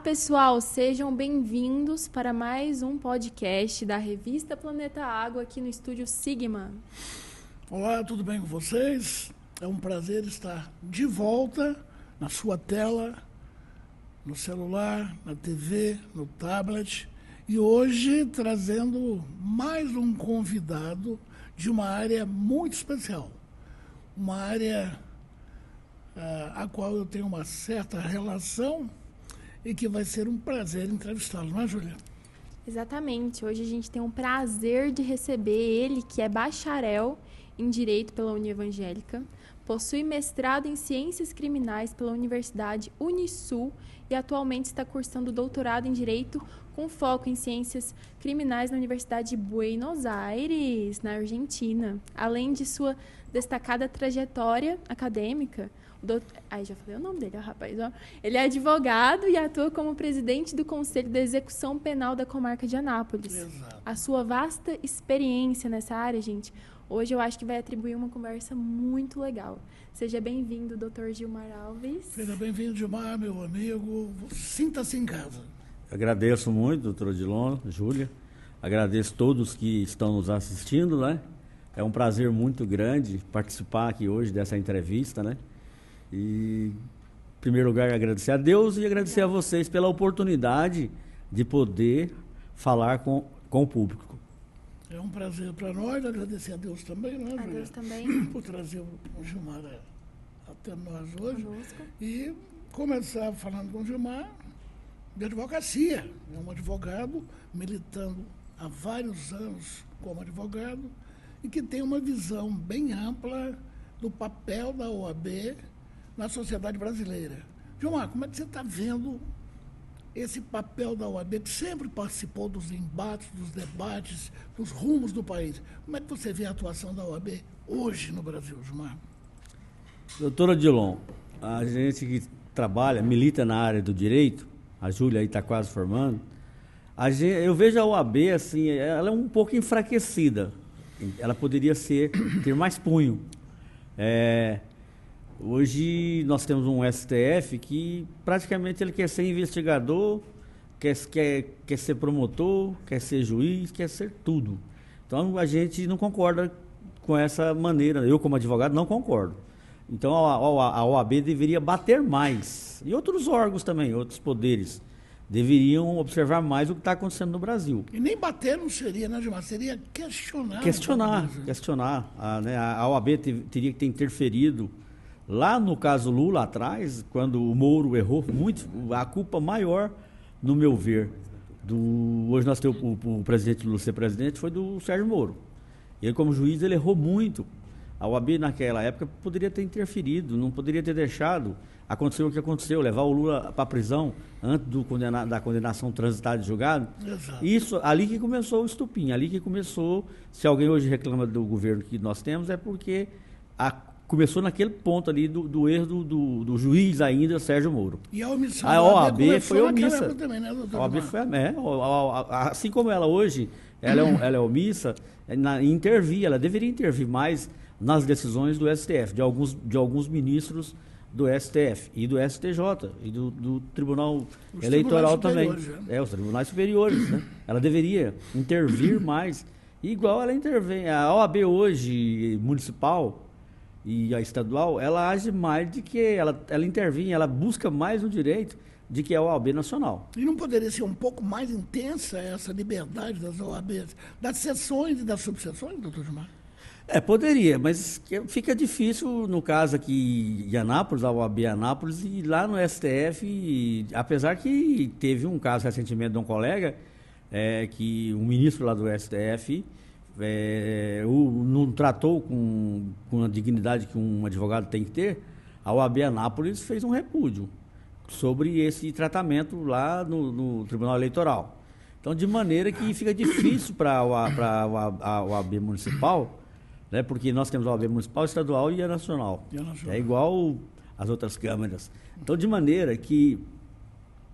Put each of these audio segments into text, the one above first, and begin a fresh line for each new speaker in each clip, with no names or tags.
pessoal, sejam bem-vindos para mais um podcast da revista Planeta Água aqui no estúdio Sigma.
Olá, tudo bem com vocês? É um prazer estar de volta na sua tela, no celular, na TV, no tablet, e hoje trazendo mais um convidado de uma área muito especial, uma área a qual eu tenho uma certa relação e que vai ser um prazer entrevistá-lo, não é, Júlia?
Exatamente. Hoje a gente tem o prazer de receber ele, que é bacharel em Direito pela União Evangélica, possui mestrado em Ciências Criminais pela Universidade Unisul e atualmente está cursando doutorado em Direito com foco em Ciências Criminais na Universidade de Buenos Aires, na Argentina. Além de sua destacada trajetória acadêmica, já falei o nome dele, rapaz. Ó. Ele é advogado e atua como presidente do Conselho da Execução Penal da Comarca de Anápolis.
Exato.
A sua vasta experiência nessa área, gente, hoje eu acho que vai atribuir uma conversa muito legal. Seja bem-vindo, Dr. Gilmar Alves.
Seja bem-vindo, Gilmar, meu amigo. Sinta-se em casa.
Agradeço muito, doutor Odilon, Júlia. Agradeço todos que estão nos assistindo, né? É um prazer muito grande participar aqui hoje dessa entrevista, né? E, em primeiro lugar, agradecer a Deus e agradecer a vocês pela oportunidade de poder falar com o público.
É um prazer para nós, agradecer a Deus também, né, Júlia?
A Deus também.
Por trazer o Gilmar até nós hoje.
Conosco.
E começar falando com o Gilmar de advocacia. É um advogado militando há vários anos como advogado e que tem uma visão bem ampla do papel da OAB na sociedade brasileira. Gilmar, como é que você está vendo esse papel da OAB, que sempre participou dos embates, dos debates, dos rumos do país? Como é que você vê a atuação da OAB hoje no Brasil, Gilmar?
Doutor Odilon, a gente que trabalha, milita na área do direito, a Júlia aí está quase formando, eu vejo a OAB assim, ela é um pouco enfraquecida. Ela poderia ter mais punho. Hoje nós temos um STF que praticamente ele quer ser investigador, quer ser promotor, quer ser juiz, quer ser tudo. Então a gente não concorda com essa maneira. Eu, como advogado, não concordo. Então a OAB deveria bater mais. E outros órgãos também, outros poderes, deveriam observar mais o que está acontecendo no Brasil.
E nem bater não seria, né, Gilmar? Seria questionar.
Questionar. A OAB teria que ter interferido. Lá no caso Lula, atrás, quando o Moro errou muito, a culpa maior, no meu ver, hoje nós temos o presidente Lula ser presidente, foi do Sérgio Moro. Ele, como juiz, ele errou muito. A OAB, naquela época, poderia ter interferido, não poderia ter deixado acontecer o que aconteceu, levar o Lula para a prisão antes da condenação transitada de julgado.
Exato.
Isso, ali que começou o estupim, ali que começou, se alguém hoje reclama do governo que nós temos, é porque começou naquele ponto ali do erro do juiz ainda, Sérgio Moro.
E a omissão
a OAB foi omissa.
Também, né,
a OAB foi, assim como ela hoje, ela é omissa, intervir, ela deveria intervir mais nas decisões do STF, de alguns ministros do STF e do STJ e do Tribunal Eleitoral também. Os tribunais superiores, né? Ela deveria intervir mais, igual ela intervém. A OAB hoje, municipal, e a estadual, ela age mais de que ela intervém, ela busca mais o direito de que a OAB nacional.
E não poderia ser um pouco mais intensa essa liberdade das OABs, das seções e das subseções, doutor Gilmar?
Poderia, mas fica difícil no caso aqui de Anápolis, a OAB Anápolis, e lá no STF, apesar que teve um caso recentemente de um colega, que um ministro lá do STF não tratou com a dignidade que um advogado tem que ter, a OAB Anápolis fez um repúdio sobre esse tratamento lá no Tribunal Eleitoral. Então, de maneira que fica difícil para a OAB municipal, né, porque nós temos a OAB municipal, estadual e a nacional. É igual às outras câmaras. Então, de maneira que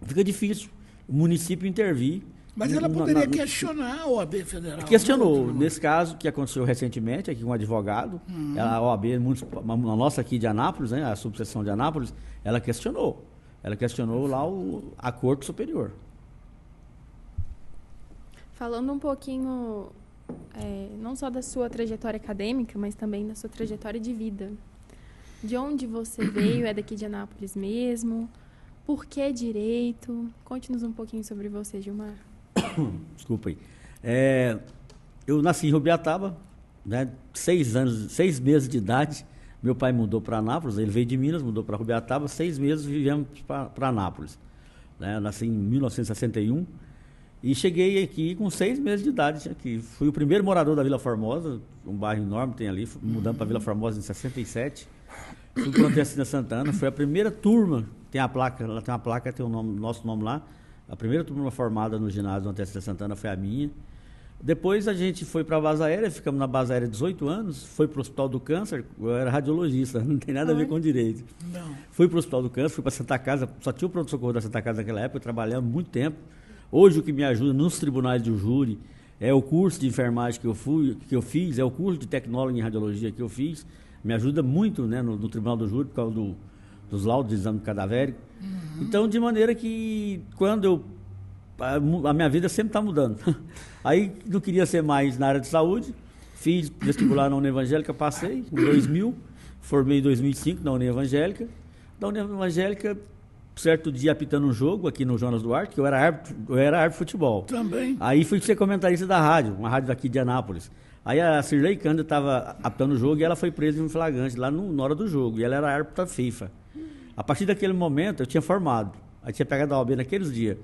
fica difícil o município intervir.
Mas ela poderia questionar a OAB Federal.
Questionou. Nesse caso, que aconteceu recentemente, aqui com um advogado, a OAB municipal, a nossa aqui de Anápolis, né, a subseção de Anápolis, ela questionou. Ela questionou lá a Corte Superior.
Falando um pouquinho, não só da sua trajetória acadêmica, mas também da sua trajetória de vida. De onde você veio? É daqui de Anápolis mesmo? Por que direito? Conte-nos um pouquinho sobre você, Gilmar.
Desculpa aí. Eu nasci em Rubiataba, né, 6 meses de idade. Meu pai mudou para Anápolis, ele veio de Minas, mudou para Rubiataba, 6 meses vivemos para Anápolis. Né, eu nasci em 1961 e cheguei aqui com 6 meses de idade. Aqui. Fui o primeiro morador da Vila Formosa, um bairro enorme tem ali, mudando para Vila Formosa em 67. Fui para o Antecina Santana, foi a primeira turma, tem a placa, ela tem uma placa, tem o nosso nome lá. A primeira turma formada no ginásio do Antecina Santana foi a minha. Depois a gente foi para a base aérea, ficamos na base aérea 18 anos, foi para o Hospital do Câncer, eu era radiologista, não tem nada a ver com direito.
Não.
Fui para o Hospital do Câncer, fui para Santa Casa, só tinha o pronto-socorro da Santa Casa naquela época, trabalhando muito tempo. Hoje o que me ajuda nos tribunais do júri é o curso de enfermagem que eu fiz, é o curso de tecnólogo em radiologia que eu fiz, me ajuda muito, né, no tribunal do júri por causa dos laudos de exame cadavérico. Então, de maneira que quando a minha vida sempre está mudando. Aí não queria ser mais na área de saúde, fiz vestibular na União Evangélica, passei em 2000, formei em 2005 na União Evangélica. Da União Evangélica, certo dia apitando um jogo aqui no Jonas Duarte, que eu era árbitro de futebol.
Também.
Aí fui ser comentarista da rádio, uma rádio daqui de Anápolis. Aí a Cirlei Cândida estava apitando o jogo e ela foi presa em flagrante lá na hora do jogo. E ela era árbitra da FIFA. A partir daquele momento, eu tinha formado. Aí tinha pegado a OAB naqueles dias.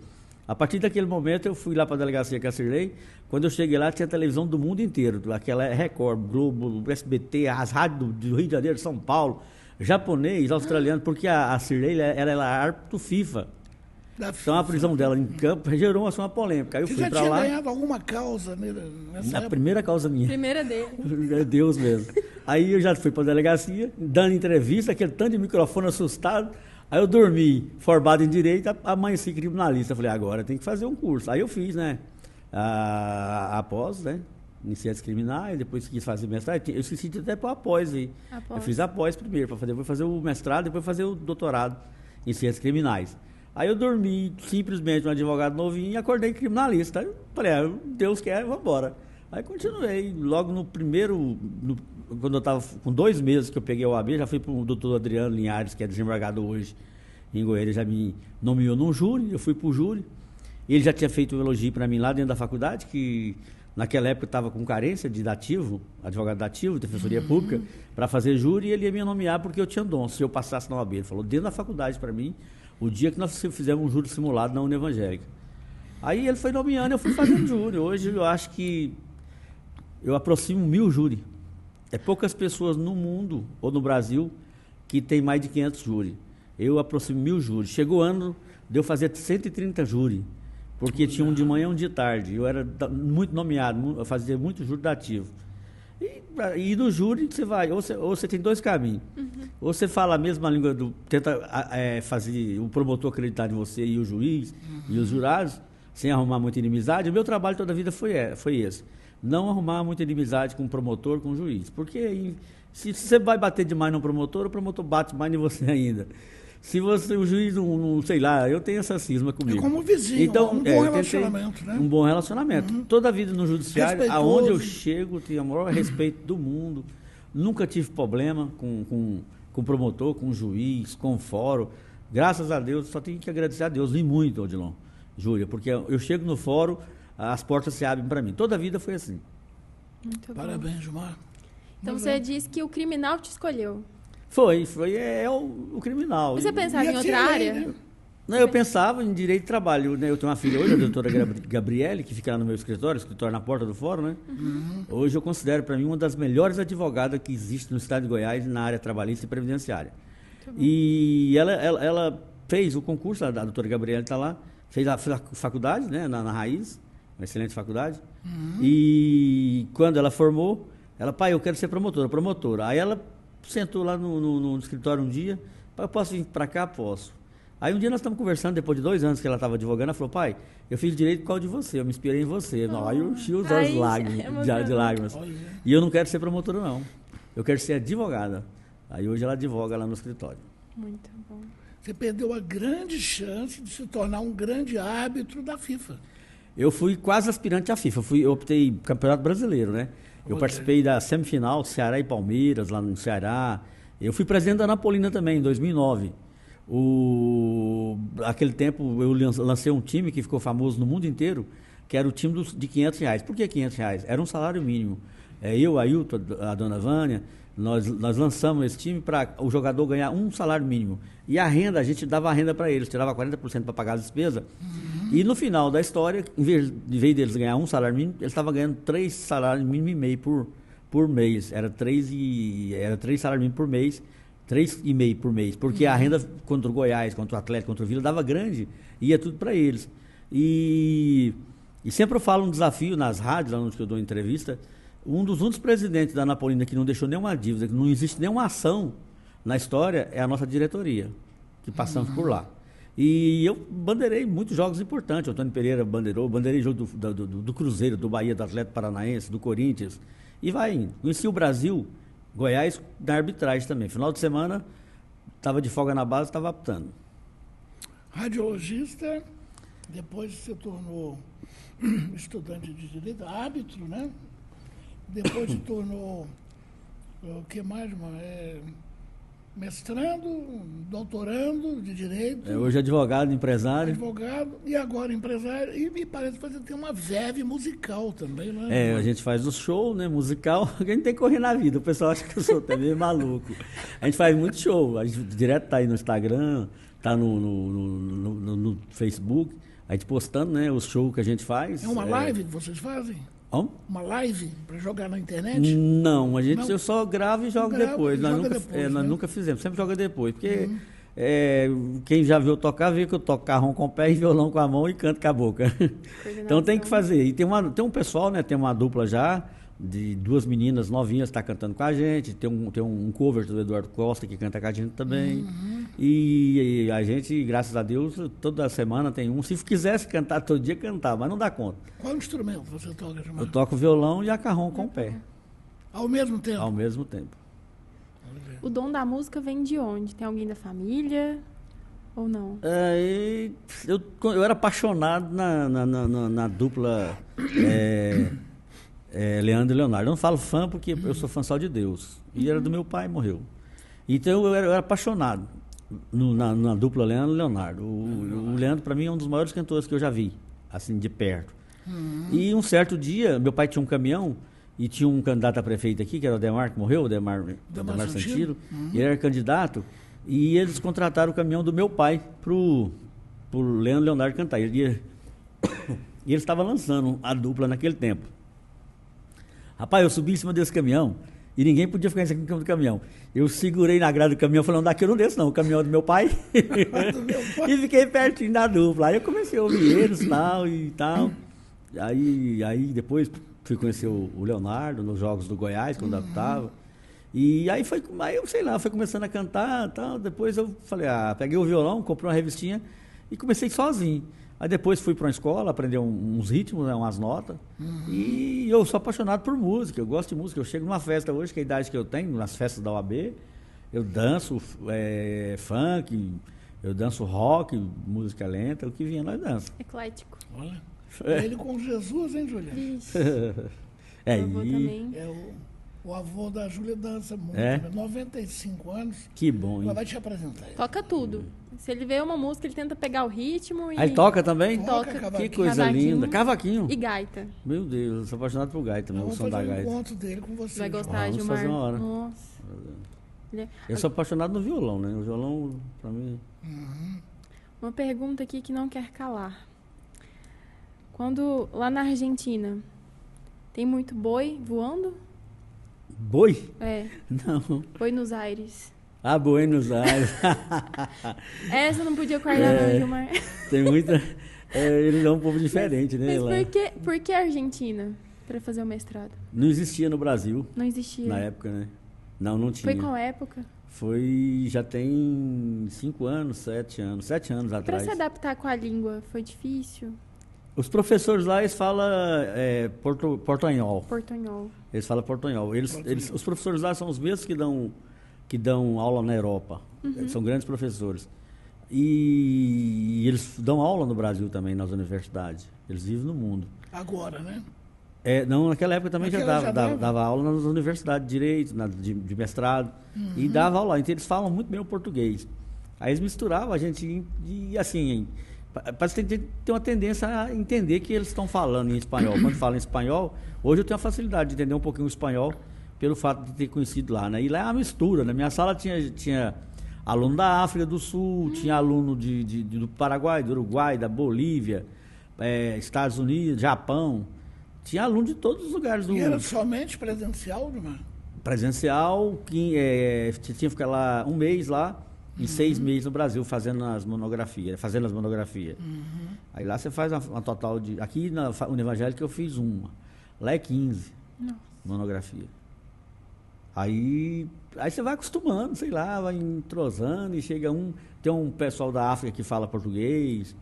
A partir daquele momento, eu fui lá para a delegacia com a Cirlei. Quando eu cheguei lá, tinha televisão do mundo inteiro. Aquela Record, Globo, SBT, as rádios do Rio de Janeiro, São Paulo, japonês, australiano, porque a Cirlei ela era árbitro FIFA. Então a prisão dela em campo gerou uma polêmica. Aí eu fui para lá.
Você já tinha ganhado alguma causa nessa época?
A primeira causa minha.
Primeira dele.
É Deus mesmo. Aí eu já fui para a delegacia, dando entrevista, aquele tanto de microfone assustado. Aí eu dormi, formado em Direito, amanheci criminalista. Eu falei, agora tem que fazer um curso. Aí eu fiz, né? Após, né? Iniciantes criminais, depois quis fazer mestrado. Eu esqueci de até pôr após aí. Eu fiz após primeiro, depois fazer o mestrado, depois fazer o doutorado em ciências criminais. Aí eu dormi simplesmente um advogado novinho e acordei criminalista. Aí eu falei, Deus quer, vamos embora. Aí continuei. Logo no primeiro, quando eu estava com 2 meses que eu peguei o OAB, já fui para o doutor Adriano Linhares, que é desembargado hoje em Goiânia, já me nomeou num júri, eu fui para o júri. Ele já tinha feito um elogio para mim lá dentro da faculdade, que naquela época eu estava com carência de dativo, advogado dativo, defensoria pública, para fazer júri, e ele ia me nomear porque eu tinha dom, se eu passasse na OAB. Ele falou, dentro da faculdade para mim, o dia que nós fizemos um júri simulado na União Evangélica. Aí ele foi nomeando, eu fui fazendo júri. Hoje eu acho que eu aproximo 1000 júri. É poucas pessoas no mundo ou no Brasil que tem mais de 500 júri. Eu aproximo 1000 júri. Chegou o ano de eu fazer 130 júri, porque tinha um de manhã e um de tarde. Eu era muito nomeado, eu fazia muito júri dativo. E no júri você vai, ou você tem 2 caminhos. Ou você fala a mesma língua, tenta fazer o promotor acreditar em você e o juiz e os jurados, sem arrumar muita inimizade. O meu trabalho toda a vida foi esse. Não arrumar muita inimizade com o promotor, com o juiz. Porque se você vai bater demais no promotor, o promotor bate mais em você ainda. Se o juiz não sei lá, eu tenho essa cisma comigo.
É como vizinho,
então,
um bom relacionamento, né?
Um bom relacionamento. Toda a vida no judiciário,
Respeitoso.
aonde eu chego, tenho o maior respeito do mundo. Nunca tive problema com o promotor, com o juiz, com o fórum. Graças a Deus, só tenho que agradecer a Deus, e muito, Odilon, Júlia, porque eu chego no fórum, as portas se abrem para mim. Toda a vida foi assim.
Muito bom.
Parabéns, Gilmar.
Então você disse que o criminal te escolheu.
Foi o criminal.
Você pensava em outra área?
Né?
Não, eu pensava em direito de trabalho, né? Eu tenho uma filha hoje, a doutora Gabriele, que fica lá no meu escritório na porta do fórum, né? Hoje eu considero para mim uma das melhores advogadas que existe no estado de Goiás na área trabalhista e previdenciária. E ela fez o concurso, a doutora Gabriele está lá, fez a faculdade, né? Na Raiz, uma excelente faculdade. E quando ela formou, pai, eu quero ser promotora. Aí ela sentou lá no escritório um dia, pai, eu posso vir para cá? Posso. Aí um dia nós estamos conversando, depois de 2 anos que ela estava advogando, ela falou, pai, eu fiz direito por causa de você, eu me inspirei em você. Aí eu enchi os olhos de lágrimas. E eu não quero ser promotora, não. Eu quero ser advogada. Aí hoje ela advoga lá no escritório.
Muito bom.
Você perdeu a grande chance de se tornar um grande árbitro da FIFA.
Eu fui quase aspirante à FIFA. Eu optei Campeonato Brasileiro, né? Eu participei da semifinal, Ceará e Palmeiras, lá no Ceará. Eu fui presidente da Napolina também, em 2009. Aquele tempo eu lancei um time que ficou famoso no mundo inteiro, que era o time de R$ 500. Por que R$ 500? Era um salário mínimo. Eu, a Ailton, a dona Vânia, nós lançamos esse time para o jogador ganhar um salário mínimo. E a renda, a gente dava a renda para eles, tirava 40% para pagar as despesas. E no final da história, em vez deles ganhar um salário mínimo, eles estavam ganhando 3 salários mínimos e meio por mês. Era 3 salários mínimos por mês, 3,5 por mês. Porque a renda contra o Goiás, contra o Atlético, contra o Vila, dava grande, ia tudo para eles. E sempre eu falo um desafio nas rádios, lá onde eu dou entrevista, um dos presidentes da Napolina que não deixou nenhuma dívida, que não existe nenhuma ação na história, é a nossa diretoria, que passamos por lá. E eu bandeirei muitos jogos importantes. O Antônio Pereira bandeirei jogo do Cruzeiro, do Bahia, do Atlético Paranaense, do Corinthians. E vai indo. Conheci o Brasil, Goiás, na arbitragem também. Final de semana, estava de folga na base, estava apitando.
Radiologista, depois se tornou estudante de direito, árbitro, né? Depois se tornou, o que mais, mano? Mestrando, doutorando de direito.
Hoje advogado, empresário.
Advogado e agora empresário. E me parece que você tem uma verve musical também, né?
A gente faz o show, né, musical, a gente tem que correr na vida. O pessoal acha que eu sou até meio maluco. A gente faz muito show. A gente direto tá aí no Instagram, tá no Facebook, a gente postando, né, os shows que a gente faz.
É uma live que vocês fazem? Uma live para jogar na internet?
Não, eu só gravo e jogo depois. Nós
né?
nunca fizemos, sempre joga depois. Porque quem já viu tocar, vê que eu toco carrão com o pé e violão com a mão e canto com a boca. Então tem que fazer. E tem um pessoal, né? Tem uma dupla já, de 2 meninas novinhas que está cantando com a gente. Tem um cover do Eduardo Costa que canta com a gente também. E a gente, graças a Deus, toda semana tem um. Se quisesse cantar todo dia, cantava, mas não dá conta.
Qual instrumento você toca, Gilmar?
Eu toco violão e acarrão com o pé.
Ao mesmo tempo?
Ao mesmo tempo.
O dom da música vem de onde? Tem alguém da família ou não?
Eu era apaixonado na dupla Leandro e Leonardo. Eu não falo fã porque eu sou fã só de Deus. E era do meu pai, morreu. Então eu era apaixonado na dupla Leandro e Leonardo. O Leandro, para mim, é um dos maiores cantores que eu já vi, assim, de perto. E um certo dia, meu pai tinha um caminhão e tinha um candidato a prefeito aqui, que era o Demar, que morreu, o Demar Santino. Ele era candidato e eles contrataram o caminhão do meu pai pro Leandro e Leonardo cantar. E ele estava lançando a dupla naquele tempo. Rapaz, eu subi em cima desse caminhão e ninguém podia ficar em cima do caminhão. Eu segurei na grade do caminhão, falando, daqui eu não desço não, o caminhão é do meu pai. E fiquei pertinho da dupla. Aí eu comecei a ouvir eles e tal. Aí depois fui conhecer o Leonardo nos Jogos do Goiás, quando eu estava. E aí eu sei lá, foi começando a cantar e tal. Depois eu falei, peguei o violão, comprei uma revistinha e comecei sozinho. Aí depois fui para uma escola, aprender uns ritmos, né, umas notas. E eu sou apaixonado por música, eu gosto de música. Eu chego numa festa hoje, que é a idade que eu tenho, nas festas da OAB, eu danço funk, eu danço rock, música lenta, o que vinha nós dançamos.
Eclético.
Olha, ele com Jesus, hein, Júlia?
Vixe. Avô também.
O avô da Júlia dança muito, 95 anos.
Que bom, hein?
Ela vai te apresentar.
Toca tudo. Se ele vê uma música, ele tenta pegar o ritmo e...
Aí toca também?
Toca.
Que coisa linda. Cavaquinho.
E gaita.
Meu Deus, eu sou apaixonado por gaita também, o som da gaita.
Vamos fazer um encontro dele com você.
Vai gostar, Gilmar?
Vamos fazer uma hora.
Nossa.
Eu sou apaixonado no violão, né? O violão, pra mim...
Uma pergunta aqui que não quer calar. Quando, lá na Argentina, tem muito boi voando?
Boi? Não.
Buenos Aires.
Buenos Aires.
Essa não podia guardar não, Gilmar.
Tem muita... Eles são um povo diferente, né?
Mas por que Argentina para fazer o mestrado?
Não existia no Brasil.
Não existia?
Na época, né? Não tinha.
Foi qual época?
Já tem 5 anos, 7 anos. 7 anos atrás.
Para se adaptar com a língua, foi difícil?
Os professores lá, eles falam portunhol.
Portunhol.
Eles falam portunhol. Os professores lá são os mesmos que dão aula na Europa. São grandes professores. E eles dão aula no Brasil também, nas universidades. Eles vivem no mundo.
Agora, né?
Não, naquela época também
Naquela
dava aula nas universidades de Direito, de mestrado, e dava aula. Então eles falam muito bem o português. Aí eles misturavam a gente e assim, parece que tem uma tendência a entender que eles estão falando em espanhol. Quando falam em espanhol, hoje eu tenho a facilidade de entender um pouquinho o espanhol pelo fato de ter conhecido lá, né? E lá é uma mistura, né? Minha sala tinha aluno da África do Sul, tinha aluno do Paraguai, do Uruguai, da Bolívia, Estados Unidos, Japão. Tinha aluno de todos os lugares do mundo.
E era somente presencial, Gilmar?
Presencial, tinha que ficar lá um mês lá e 6 meses no Brasil fazendo as monografias. Aí lá você faz uma total de... Aqui na Univangélica eu fiz uma. Lá é 15 monografia. Aí você vai acostumando, sei lá, vai entrosando e chega tem um pessoal da África que fala português,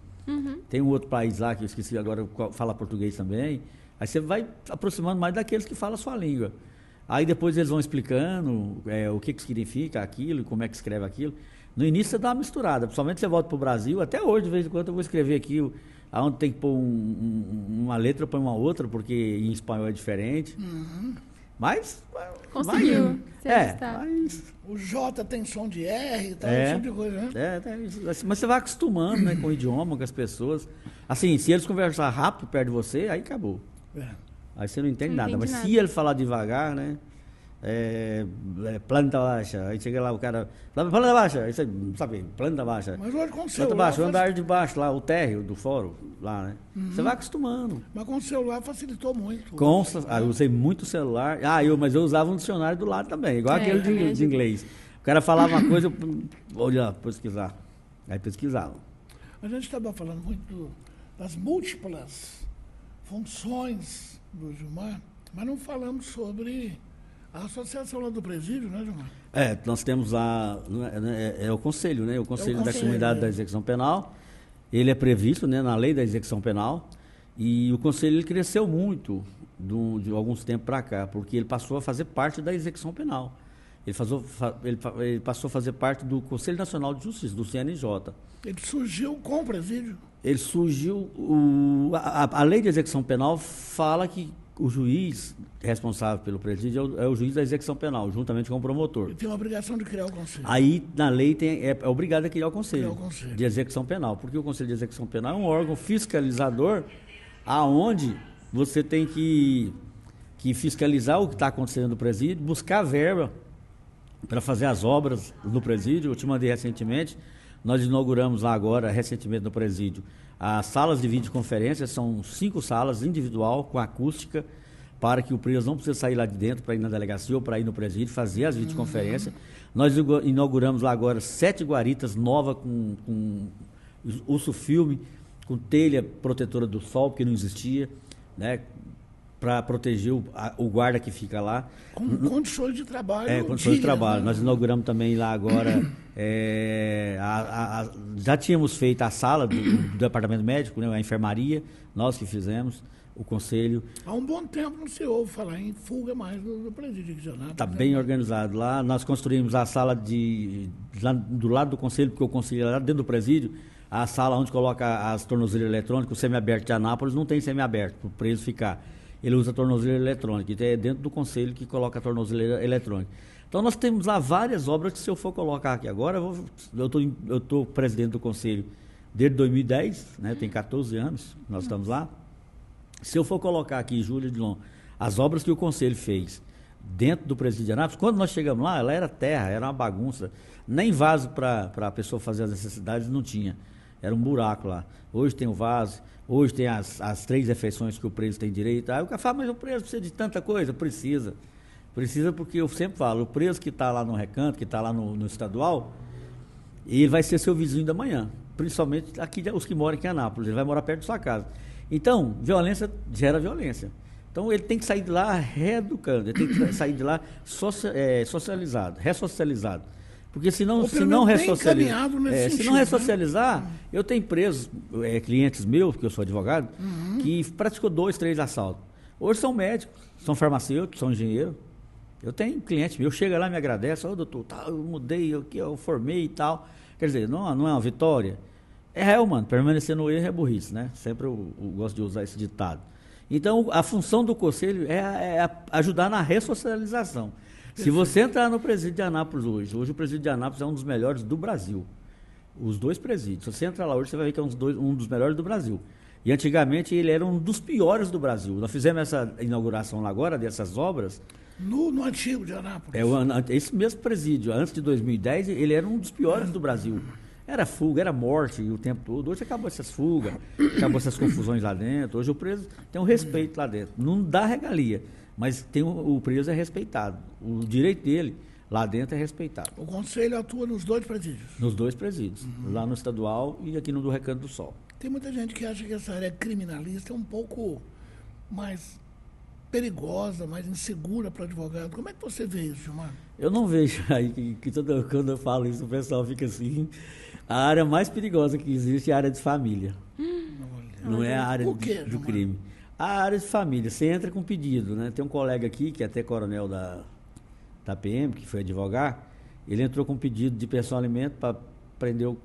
tem um outro país lá que eu esqueci agora, fala português também. Aí você vai aproximando mais daqueles que falam a sua língua. Aí depois eles vão explicando o que significa aquilo, como é que escreve aquilo. No início você dá uma misturada, principalmente você volta para o Brasil, até hoje, de vez em quando eu vou escrever aqui, aonde tem que pôr uma letra, põe uma outra, porque em espanhol é diferente. Mas...
Conseguiu.
Mas...
O J tem som de R e tal, esse tipo de coisa, né?
Mas você vai acostumando, né, com o idioma, com as pessoas. Assim, se eles conversar rápido perto de você, aí acabou. Aí você não entende nada. Mas se ele falar devagar, né? Planta baixa. Aí chega lá o cara, planta baixa. Aí você sabe, planta baixa.
Mas hoje com o
planta
celular...
baixa, o andar de baixo lá, o térreo do fórum, lá, né? Você vai acostumando.
Mas com o celular facilitou muito.
Eu usei muito o celular. Mas eu usava um dicionário do lado também, igual aquele de inglês. O cara falava uma coisa, eu olhava, pesquisar. Aí pesquisava.
A gente estava falando muito das múltiplas funções do Gilmar, mas não falamos sobre a associação lá do presídio, né, Gilmar?
Nós temos o conselho, né? O conselho da comunidade da execução penal. Ele é previsto, né, na lei da execução penal. E o conselho ele cresceu muito de alguns tempos para cá, porque ele passou a fazer parte da execução penal. Ele passou a fazer parte do Conselho Nacional de Justiça, do CNJ.
Ele surgiu com o presídio?
Ele surgiu... A lei de execução penal fala que o juiz responsável pelo presídio é o juiz da execução penal, juntamente com o promotor.
Ele tem a obrigação de criar o conselho.
Aí, na lei, é obrigado a criar o conselho
conselho
de execução penal, porque o Conselho de Execução Penal é um órgão fiscalizador aonde você tem que fiscalizar o que está acontecendo no presídio, buscar verba para fazer as obras no presídio. Eu te mandei recentemente, nós inauguramos lá agora, recentemente no presídio, as salas de videoconferência. São 5 salas individual, com acústica, para que o preso não precise sair lá de dentro para ir na delegacia ou para ir no presídio, fazer as videoconferências. Nós inauguramos lá agora 7 guaritas novas com uso-filme, com telha protetora do sol, que não existia, né? Para proteger o guarda que fica lá.
Com condições de trabalho.
Condições de trabalho. Nós inauguramos também lá agora, já tínhamos feito a sala do departamento médico, né, a enfermaria, nós que fizemos, o conselho.
Há um bom tempo não se ouve falar em fuga mais do presídio de Anápolis.
Está bem organizado lá. Nós construímos a sala lá do lado do conselho, porque o conselho é lá dentro do presídio. A sala onde coloca as tornozeleiras eletrônicas, o semiaberto de Anápolis não tem semiaberto para o preso ficar. Ele usa a tornozeleira eletrônica. Então é dentro do conselho que coloca a tornozeleira eletrônica. Então nós temos lá várias obras que, se eu for colocar aqui agora, eu estou presidente do conselho desde 2010, né? Tem 14 anos, nós estamos lá. Se eu for colocar aqui, Júlia Dilon, as obras que o conselho fez dentro do presídio de Anápolis, quando nós chegamos lá, ela era terra, era uma bagunça. Nem vaso para a pessoa fazer as necessidades não tinha. Era um buraco lá. Hoje tem o vaso, hoje tem as 3 refeições que o preso tem direito. Aí o cara fala, mas o preso precisa de tanta coisa? Precisa. Precisa, porque eu sempre falo, o preso que está lá no recanto, que está lá no estadual, ele vai ser seu vizinho da manhã. Principalmente aqui, os que moram aqui em Anápolis. Ele vai morar perto da sua casa. Então, violência gera violência. Então, ele tem que sair de lá reeducando, ele tem que sair de lá socializado, ressocializado. Porque se não ressocializar, se não ressocializar, eu tenho presos, clientes meus, porque eu sou advogado, que praticou 2, 3 assaltos. Hoje são médicos, são farmacêuticos, são engenheiros. Eu tenho cliente meu, chega lá e me agradece, ô doutor, tá, eu mudei, eu formei e tal. Quer dizer, não é uma vitória. É réu, mano, permanecer no erro é burrice, né? Sempre eu gosto de usar esse ditado. Então, a função do conselho é ajudar na ressocialização. Se você entrar no presídio de Anápolis hoje o presídio de Anápolis é um dos melhores do Brasil. Os dois presídios. Se você entrar lá hoje, você vai ver que é um dos melhores do Brasil. E antigamente ele era um dos piores do Brasil. Nós fizemos essa inauguração lá agora, dessas obras.
No antigo de Anápolis.
Esse mesmo presídio, antes de 2010, ele era um dos piores do Brasil. Era fuga, era morte o tempo todo. Hoje acabou essas fugas, acabou essas confusões lá dentro. Hoje o preso tem um respeito lá dentro. Não dá regalia, mas o preso é respeitado. O direito dele lá dentro é respeitado.
O conselho atua nos dois presídios?
Nos dois presídios, lá no estadual e aqui no do Recanto do Sol.
Tem muita gente que acha que essa área criminalista é um pouco mais perigosa, mais insegura para o advogado. Como é que você vê isso, Gilmar?
Eu não vejo aí quando eu falo isso, o pessoal fica assim. A área mais perigosa que existe é a área de família. Não é a área do crime. A área de família, você entra com pedido, né? Tem um colega aqui, que é até coronel da PM, que foi advogar, ele entrou com pedido de pensão alimento para prender o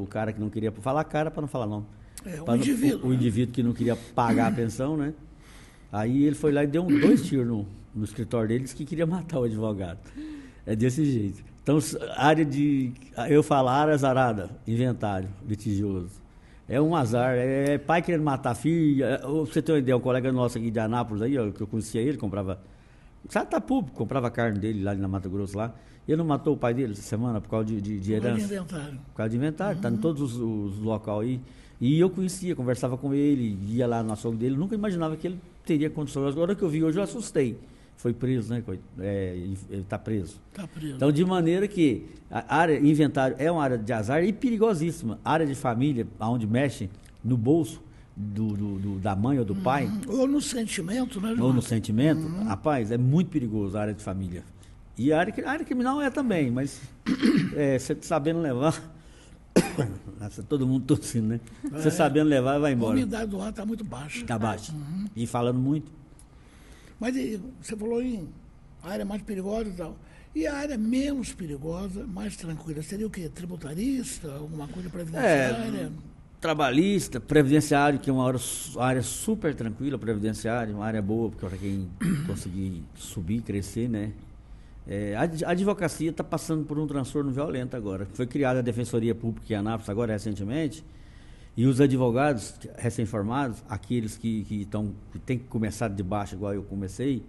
cara que não queria falar cara para não falar nome.
O indivíduo.
O indivíduo que não queria pagar a pensão, né? Aí ele foi lá e deu 2 tiros no escritório dele, disse que queria matar o advogado. É desse jeito. Então, eu falo, área azarada, inventário litigioso. É um azar, é pai querendo matar filha. Pra você ter uma ideia, um colega nosso aqui de Anápolis, aí, ó, que eu conhecia ele, comprava, tá público, comprava carne dele lá na Mato Grosso lá. Ele não matou o pai dele essa semana por causa de herança?
Por causa de inventário.
Por causa de inventário, tá em todos os locais aí. E eu conhecia, conversava com ele, ia lá no açougue dele, nunca imaginava que ele teria condições. Agora que eu vi hoje, eu assustei. Foi preso, né? Ele está preso.
Está preso.
Então, de maneira que a área inventário é uma área de azar e perigosíssima. A área de família, onde mexe no bolso da mãe ou do pai.
Ou no sentimento, né, João?
Ou no sentimento. Rapaz, é muito perigoso a área de família. E a área criminal é também, mas você sabendo levar... Nossa, todo mundo tossindo, né? Você sabendo levar, vai embora.
A umidade do ar está muito baixa.
Está baixa. E falando muito.
Mas você falou em área mais perigosa e tal. E a área menos perigosa, mais tranquila, seria o quê? Tributarista? Alguma coisa previdenciária?
Trabalhista, previdenciário, que é uma área super tranquila, previdenciária, uma área boa, porque para quem conseguir subir, crescer, né? A advocacia está passando por um transtorno violento agora. Foi criada a Defensoria Pública em Anápolis agora recentemente, e os advogados recém-formados, aqueles que têm que começar de baixo, igual eu comecei,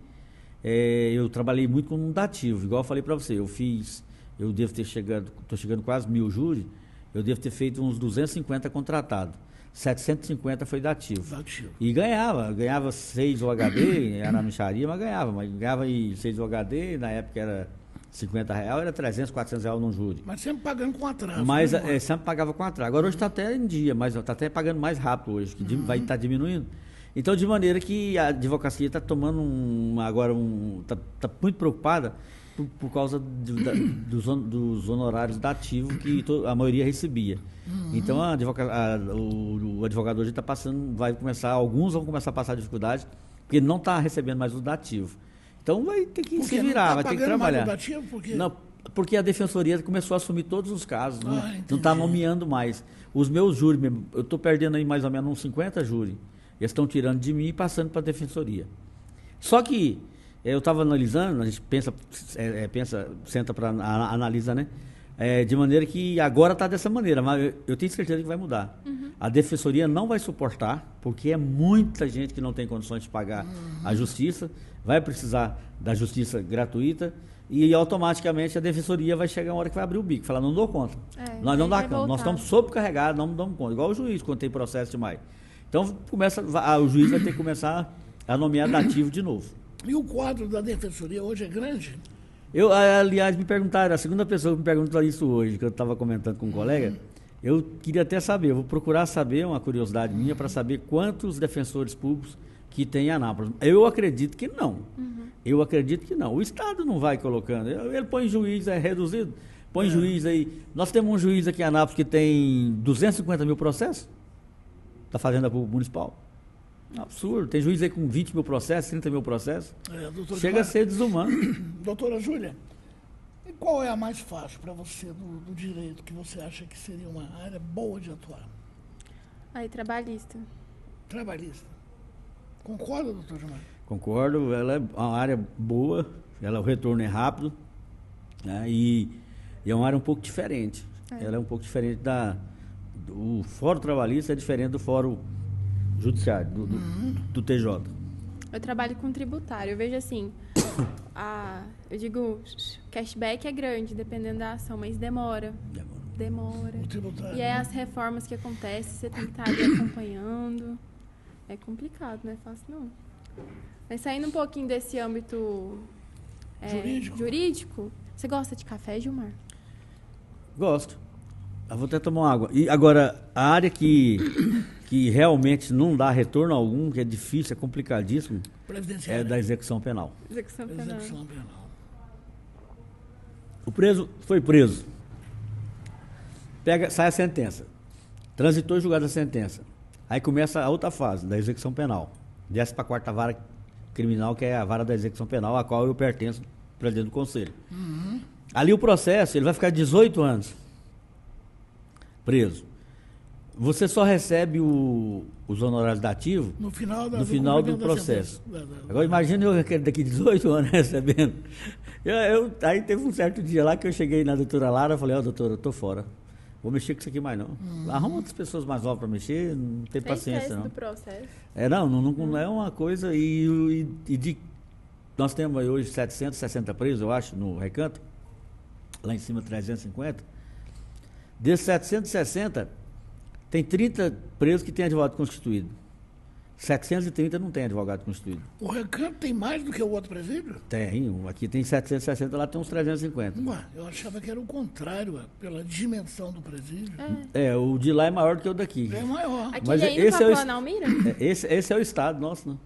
eu trabalhei muito com um dativo, igual eu falei para você, eu devo ter estou chegando quase 1000 júri, eu devo ter feito uns 250 contratados. 750 foi dativo. E ganhava 6 OHD, era na mixaria, mas ganhava 6 OHD, na época era R$50, era 300, R$400 num júri.
Mas sempre pagando com atraso.
Mas sempre pagava com atraso. Agora hoje está até em dia, mas está até pagando mais rápido hoje, que vai estar diminuindo. Então, de maneira que a advocacia está tomando está muito preocupada por causa dos honorários dativos que a maioria recebia. Então, o advogado hoje está passando, alguns vão começar a passar dificuldade, porque não está recebendo mais o dativo. Então, vai ter que se virar, vai ter que trabalhar.
Mais o dativo, porque...
Não, porque a defensoria começou a assumir todos os casos, não está nomeando mais. Os meus júris, eu estou perdendo aí mais ou menos uns 50 júris. Eles estão tirando de mim e passando para a defensoria. Só que eu estava analisando, a gente senta para analisar, né? De maneira que agora está dessa maneira, mas eu tenho certeza que vai mudar. A defensoria não vai suportar, porque é muita gente que não tem condições de pagar a justiça, vai precisar da justiça gratuita e automaticamente a defensoria vai chegar uma hora que vai abrir o bico, falar, não dou conta. Nós não dá conta, nós estamos sobrecarregados, não damos conta. Igual o juiz, quando tem processo demais. Então o juiz vai ter que começar a nomear dativo de novo.
E o quadro da defensoria hoje é grande?
Aliás, me perguntaram, a segunda pessoa que me perguntou isso hoje, que eu estava comentando com um colega, eu queria até saber, eu vou procurar saber, uma curiosidade minha, para saber quantos defensores públicos que tem em Anápolis. Eu acredito que não. Eu acredito que não. O Estado não vai colocando. Ele põe juiz, reduzido, põe juiz aí. Nós temos um juiz aqui em Anápolis que tem 250 mil processos da Fazenda Pública Municipal. Absurdo. Tem juiz aí com 20 mil processos, 30 mil processos.
Doutor
Chega a
Gilmar,
ser desumano.
doutora Júlia, e qual é a mais fácil para você do direito, que você acha que seria uma área boa de atuar?
Aí, trabalhista.
Trabalhista. Concorda, doutor Gilmar?
Concordo, ela é uma área boa, o retorno é rápido, né? E é uma área um pouco diferente. Ela é um pouco diferente do fórum trabalhista, é diferente do fórum judiciário, do TJ.
Eu trabalho com tributário. Eu vejo assim, eu digo, cashback é grande, dependendo da ação, mas demora.
O tributário.
E aí as reformas que acontecem, você tem que estar ali acompanhando. É complicado, não é fácil não. Mas saindo um pouquinho desse âmbito jurídico, você gosta de café, Gilmar?
Gosto. Eu vou até tomar uma água. E agora, a área que realmente não dá retorno algum, que é difícil, é complicadíssimo, é da execução penal.
Execução penal.
Execução penal.
O preso foi preso. Sai a sentença. Transitou e julgada a sentença. Aí começa a outra fase, da execução penal. Desce para a 4ª vara criminal, que é a vara da execução penal, a qual eu pertenço, presidente do conselho. Ali o processo, ele vai ficar 18 anos preso. Você só recebe os honorários da ativo
no
final do processo. Agora imagina eu daqui 18 anos recebendo. Aí teve um certo dia lá que eu cheguei na doutora Lara e falei, doutora, eu tô fora. Vou mexer com isso aqui mais não. Arruma outras pessoas mais novas para mexer, não tem paciência não.
Do processo.
Não é uma coisa. Nós temos aí hoje 760 presos, eu acho, no Recanto. Lá em cima 350. Desses 760, tem 30 presos que têm advogado constituído. 730 não tem advogado constituído.
O Recanto tem mais do que o outro presídio?
Tem. Aqui tem 760, lá tem uns 350.
Eu achava que era o contrário, pela dimensão do presídio.
O de lá é maior do que o daqui.
É maior.
Aquele aí no Papel Almira?
Esse é o estado nosso, né?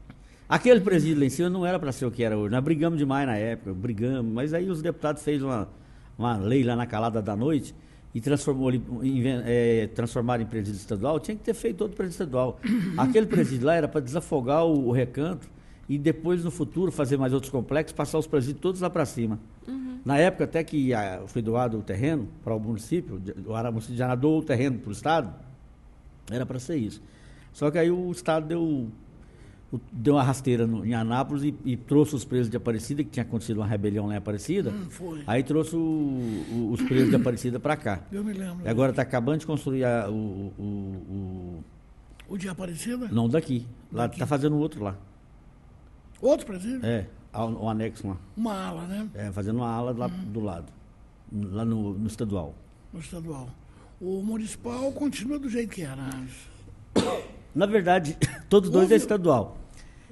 Aquele presídio lá em cima não era para ser o que era hoje. Nós brigamos demais na época, mas aí os deputados fez uma lei lá na calada da noite e transformaram em presídio estadual. Tinha que ter feito outro presídio estadual. Aquele presídio lá era para desafogar o Recanto e depois, no futuro, fazer mais outros complexos, passar os presídios todos lá para cima. Na época, até que foi doado o terreno para o município, o município já doou o terreno para o Estado, era para ser isso. Só que aí o Estado deu uma rasteira em Anápolis e trouxe os presos de Aparecida, que tinha acontecido uma rebelião lá em Aparecida.
Foi.
Aí trouxe os presos de Aparecida para cá.
Eu me lembro.
E agora está acabando de construir
o de Aparecida?
Não, daqui. Lá está fazendo outro lá.
Outro presídio?
O anexo lá.
Uma ala, né?
Fazendo uma ala lá do lado. Lá no estadual.
No estadual. O municipal continua do jeito que era antes.
Na verdade, todos dois é estadual.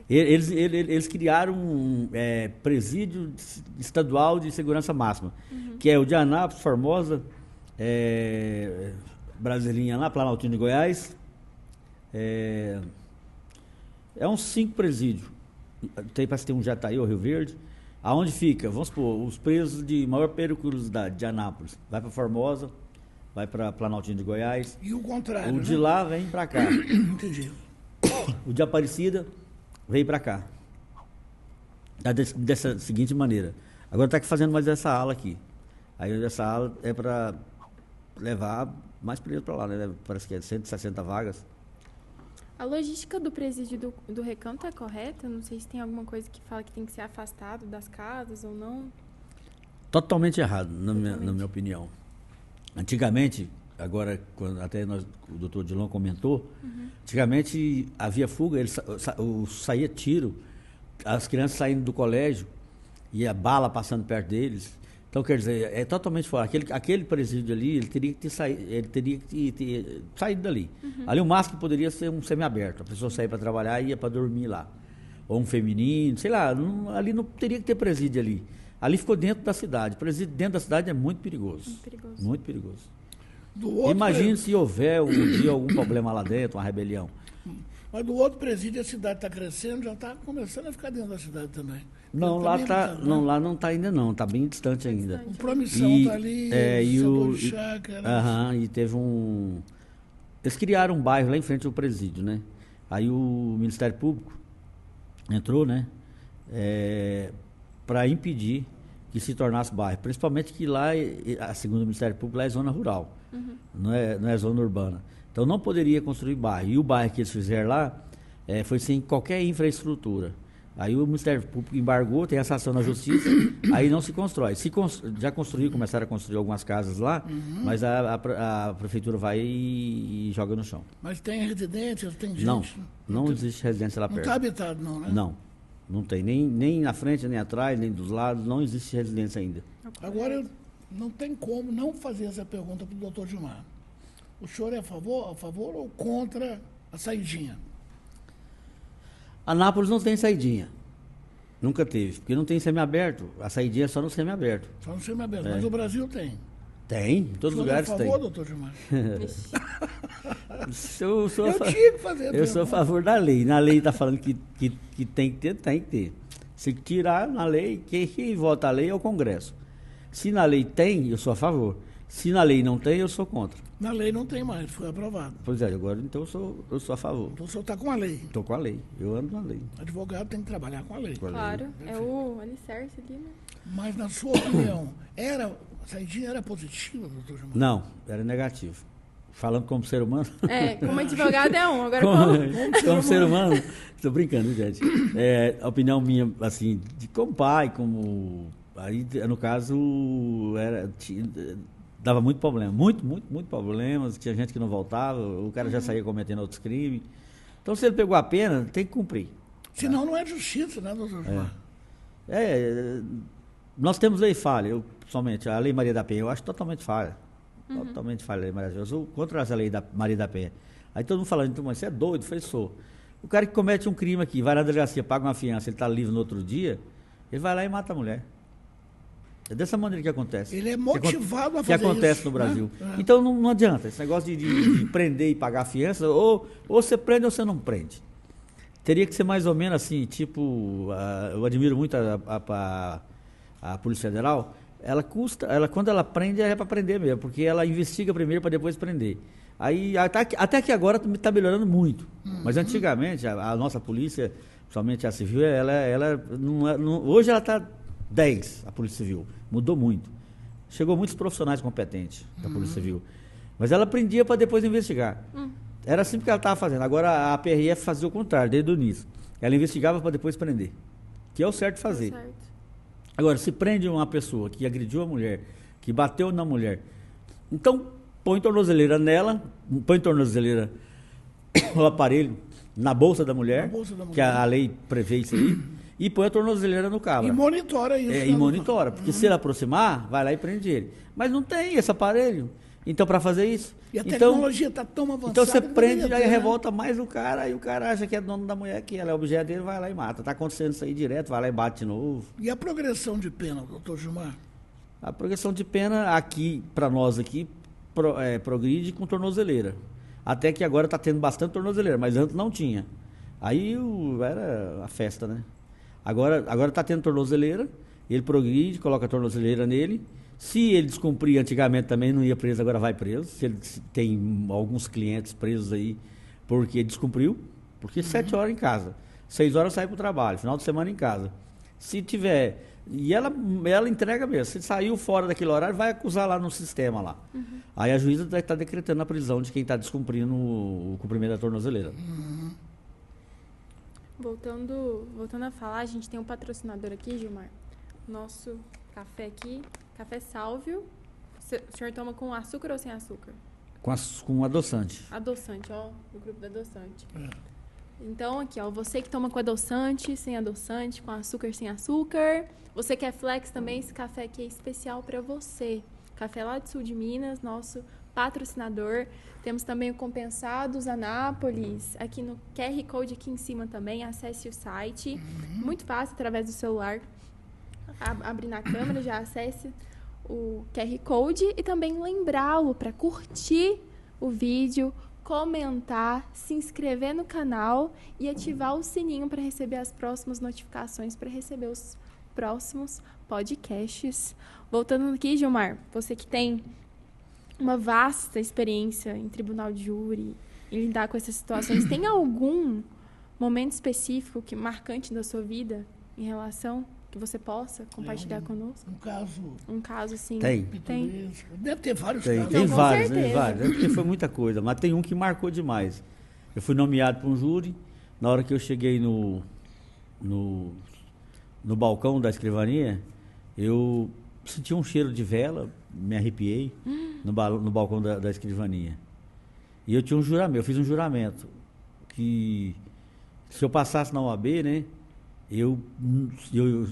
Eles criaram um presídio estadual de segurança máxima, que é o de Anápolis, Formosa, Brasilinha lá, Planaltina de Goiás. Uns 5 presídios. Parece que tem um Jataí ou Rio Verde. Aonde fica? Vamos supor, os presos de maior periculosidade de Anápolis. Vai para Formosa, vai para Planaltina de Goiás.
E o contrário,
O de lá vem para cá.
Entendi.
O de Aparecida veio para cá. Dessa seguinte maneira. Agora está fazendo mais essa ala aqui. Aí essa ala é para levar mais presos para lá, né? Parece que é 160 vagas.
A logística do presídio do Recanto é correta? Não sei se tem alguma coisa que fala que tem que ser afastado das casas ou não.
Totalmente errado, na minha opinião. Antigamente, agora, até o doutor Dilon comentou, antigamente havia fuga, saía tiro, as crianças saindo do colégio e a bala passando perto deles. Então, quer dizer, é totalmente fora. Aquele presídio ali, ele teria que ter saído dali. Ali o máximo que poderia ser um semiaberto. A pessoa sair para trabalhar e ia para dormir lá. Ou um feminino, sei lá, ali não teria que ter presídio ali. Ali ficou dentro da cidade. Presídio dentro da cidade é muito perigoso. Muito perigoso. Imagine se houver um dia algum problema lá dentro, uma rebelião.
Mas do outro presídio a cidade está crescendo, já está começando a ficar dentro da cidade também.
Não, lá não está ainda não, está bem distante ainda.
O Promissão está ali, o Chácara.
E teve eles criaram um bairro lá em frente ao presídio, né? Aí o Ministério Público entrou, né, para impedir que se tornasse bairro. Principalmente que lá, segundo o Ministério Público, lá é zona rural, não é zona urbana. Então não poderia construir bairro. E o bairro que eles fizeram lá foi sem qualquer infraestrutura. Aí o Ministério Público embargou, tem essa ação na Justiça, aí não se constrói. Já construiu, começaram a construir algumas casas lá, mas a Prefeitura vai e joga no chão.
Mas tem residências, tem gente?
Não existe residência lá perto.
Não está habitado não, né?
Não tem. Nem na frente, nem atrás, nem dos lados, não existe residência ainda.
Agora, não tem como não fazer essa pergunta para o doutor Gilmar. O senhor é a favor ou contra a saidinha?
Anápolis não tem saidinha. Nunca teve, porque não tem semiaberto. A saidinha é só no semiaberto.
Só no semiaberto, mas o Brasil tem.
Tem, em todos os lugares tem.
Você é a favor, doutor Gilmar?
Eu
tinha que fazer.
Eu sou a favor da lei. Na lei está falando que tem que ter, tem que ter. Se tirar na lei, quem vota a lei é o Congresso. Se na lei tem, eu sou a favor. Se na lei não tem, eu sou contra.
Na lei não tem mais, foi aprovado.
Pois é, agora então eu sou a favor.
Então o senhor está com a lei.
Estou com a lei, eu ando na lei.
Advogado tem que trabalhar com a lei.
Claro, é o alicerce ali, né?
Mas na sua opinião, a saidinha era positiva, doutor Gilmar?
Não, era negativo. Falando como ser humano.
Como advogado é um, agora
como ser humano. Estou brincando, gente. A opinião minha, assim, como pai, como. Aí, no caso, dava muito problema. Muito problemas. Tinha gente que não voltava, o cara já saía cometendo outros crimes. Então, se ele pegou a pena, tem que cumprir.
Senão não é justiça, né, doutor Gilmar?
Nós temos lei falha, somente a Lei Maria da Penha, eu acho totalmente falha. Totalmente falha a Lei Maria da Penha. Eu sou contra essa Lei da Maria da Penha. Aí todo mundo falando, então, mas você é doido? Eu falei, sou. O cara que comete um crime aqui, vai na delegacia, paga uma fiança, ele está livre no outro dia, ele vai lá e mata a mulher. É dessa maneira que acontece.
Ele é motivado a fazer isso.
Que acontece no Brasil. Né? Então não adianta. Esse negócio de prender e pagar a fiança, ou você prende ou você não prende. Teria que ser mais ou menos assim, tipo, eu admiro muito a Polícia Federal, quando ela prende, é para prender mesmo, porque ela investiga primeiro para depois prender. Aí, até que agora está melhorando muito. Mas antigamente, a nossa polícia, principalmente a civil, hoje ela está 10, a Polícia Civil. Mudou muito. Chegou muitos profissionais competentes da Polícia Civil. Mas ela prendia para depois investigar. Era assim que ela estava fazendo. Agora a PRF fazia o contrário, desde o início. Ela investigava para depois prender. Que é o certo fazer.
Certo.
Agora, se prende uma pessoa que agrediu a mulher, que bateu na mulher, então põe tornozeleira nela, põe tornozeleira, o aparelho na bolsa da mulher, que a lei prevê isso aí, e põe a tornozeleira no cabra.
E monitora isso.
E monitora, porque se ele aproximar, vai lá e prende ele. Mas não tem esse aparelho. Então, para fazer isso...
E a tecnologia está tão avançada...
Então, você prende, aí revolta mais o cara, e o cara acha que é dono da mulher, que ela é objeto dele, vai lá e mata. Está acontecendo isso aí direto, vai lá e bate de novo.
E a progressão de pena, doutor Gilmar?
A progressão de pena aqui, para nós aqui, progride com tornozeleira. Até que agora está tendo bastante tornozeleira, mas antes não tinha. Aí era a festa, né? Agora está tendo tornozeleira, ele progride, coloca a tornozeleira nele. Se ele descumprir, antigamente também não ia preso, agora vai preso. Se ele tem alguns clientes presos aí porque descumpriu, porque 7 horas em casa, 6 horas sai para o trabalho, final de semana em casa. Se tiver... E ela entrega mesmo. Se saiu fora daquele horário, vai acusar lá no sistema lá. Aí a juíza está decretando a prisão de quem está descumprindo o cumprimento da tornozeleira.
Voltando a falar, a gente tem um patrocinador aqui, Gilmar. Nosso café aqui, Café Sálvio. O senhor toma com açúcar ou sem açúcar?
Com adoçante.
Adoçante, ó, o grupo da adoçante. Então, aqui, ó, você que toma com adoçante, sem adoçante, com açúcar, sem açúcar. Você que é flex também, esse café aqui é especial para você. Café lá do sul de Minas, nosso patrocinador. Temos também o Compensados Anápolis, aqui no QR Code aqui em cima também. Acesse o site, muito fácil, através do celular. Abre na câmera, já acesse o QR Code e também lembrá-lo para curtir o vídeo, comentar, se inscrever no canal e ativar o sininho para receber as próximas notificações, para receber os próximos podcasts. Voltando aqui, Gilmar, você que tem uma vasta experiência em tribunal de júri, em lidar com essas situações. Tem algum momento específico marcante da sua vida em relação que você possa compartilhar conosco?
Um
caso, assim.
Tem.
Deve ter vários
Tem,
casos.
tem
com
vários,
certeza.
tem vários. É porque foi muita coisa, mas tem um que marcou demais. Eu fui nomeado para um júri, na hora que eu cheguei no balcão da escrivaninha, eu senti um cheiro de vela, me arrepiei no balcão da escrivaninha. E eu tinha um juramento, eu fiz um juramento que se eu passasse na OAB, né, eu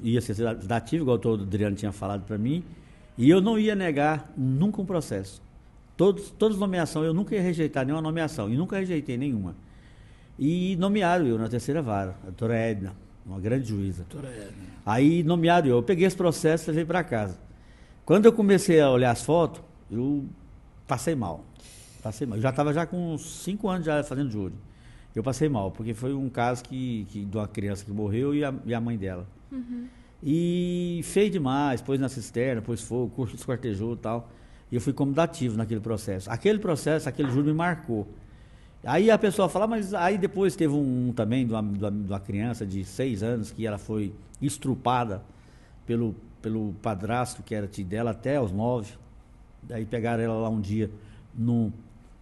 ia ser dativo, igual o Adriano tinha falado para mim, e eu não ia negar nunca um processo. Todas nomeações, eu nunca ia rejeitar nenhuma nomeação, e nunca rejeitei nenhuma. E nomearam eu na terceira vara, a doutora Edna, uma grande juíza. Aí nomearam eu peguei esse processo e levei para casa. Quando eu comecei a olhar as fotos, eu passei mal. Eu já estava com uns 5 anos já fazendo júri. Eu passei mal, porque foi um caso de uma criança que morreu e a mãe dela.
Uhum.
E feio demais, pôs na cisterna, pôs fogo, curso esquartejou e tal. E eu fui comodativo naquele processo. Aquele júri me marcou. Aí a pessoa fala, mas aí depois teve um também de uma criança de 6 anos que ela foi estrupada pelo padrasto, que era tio dela, até aos 9. Daí pegaram ela lá um dia num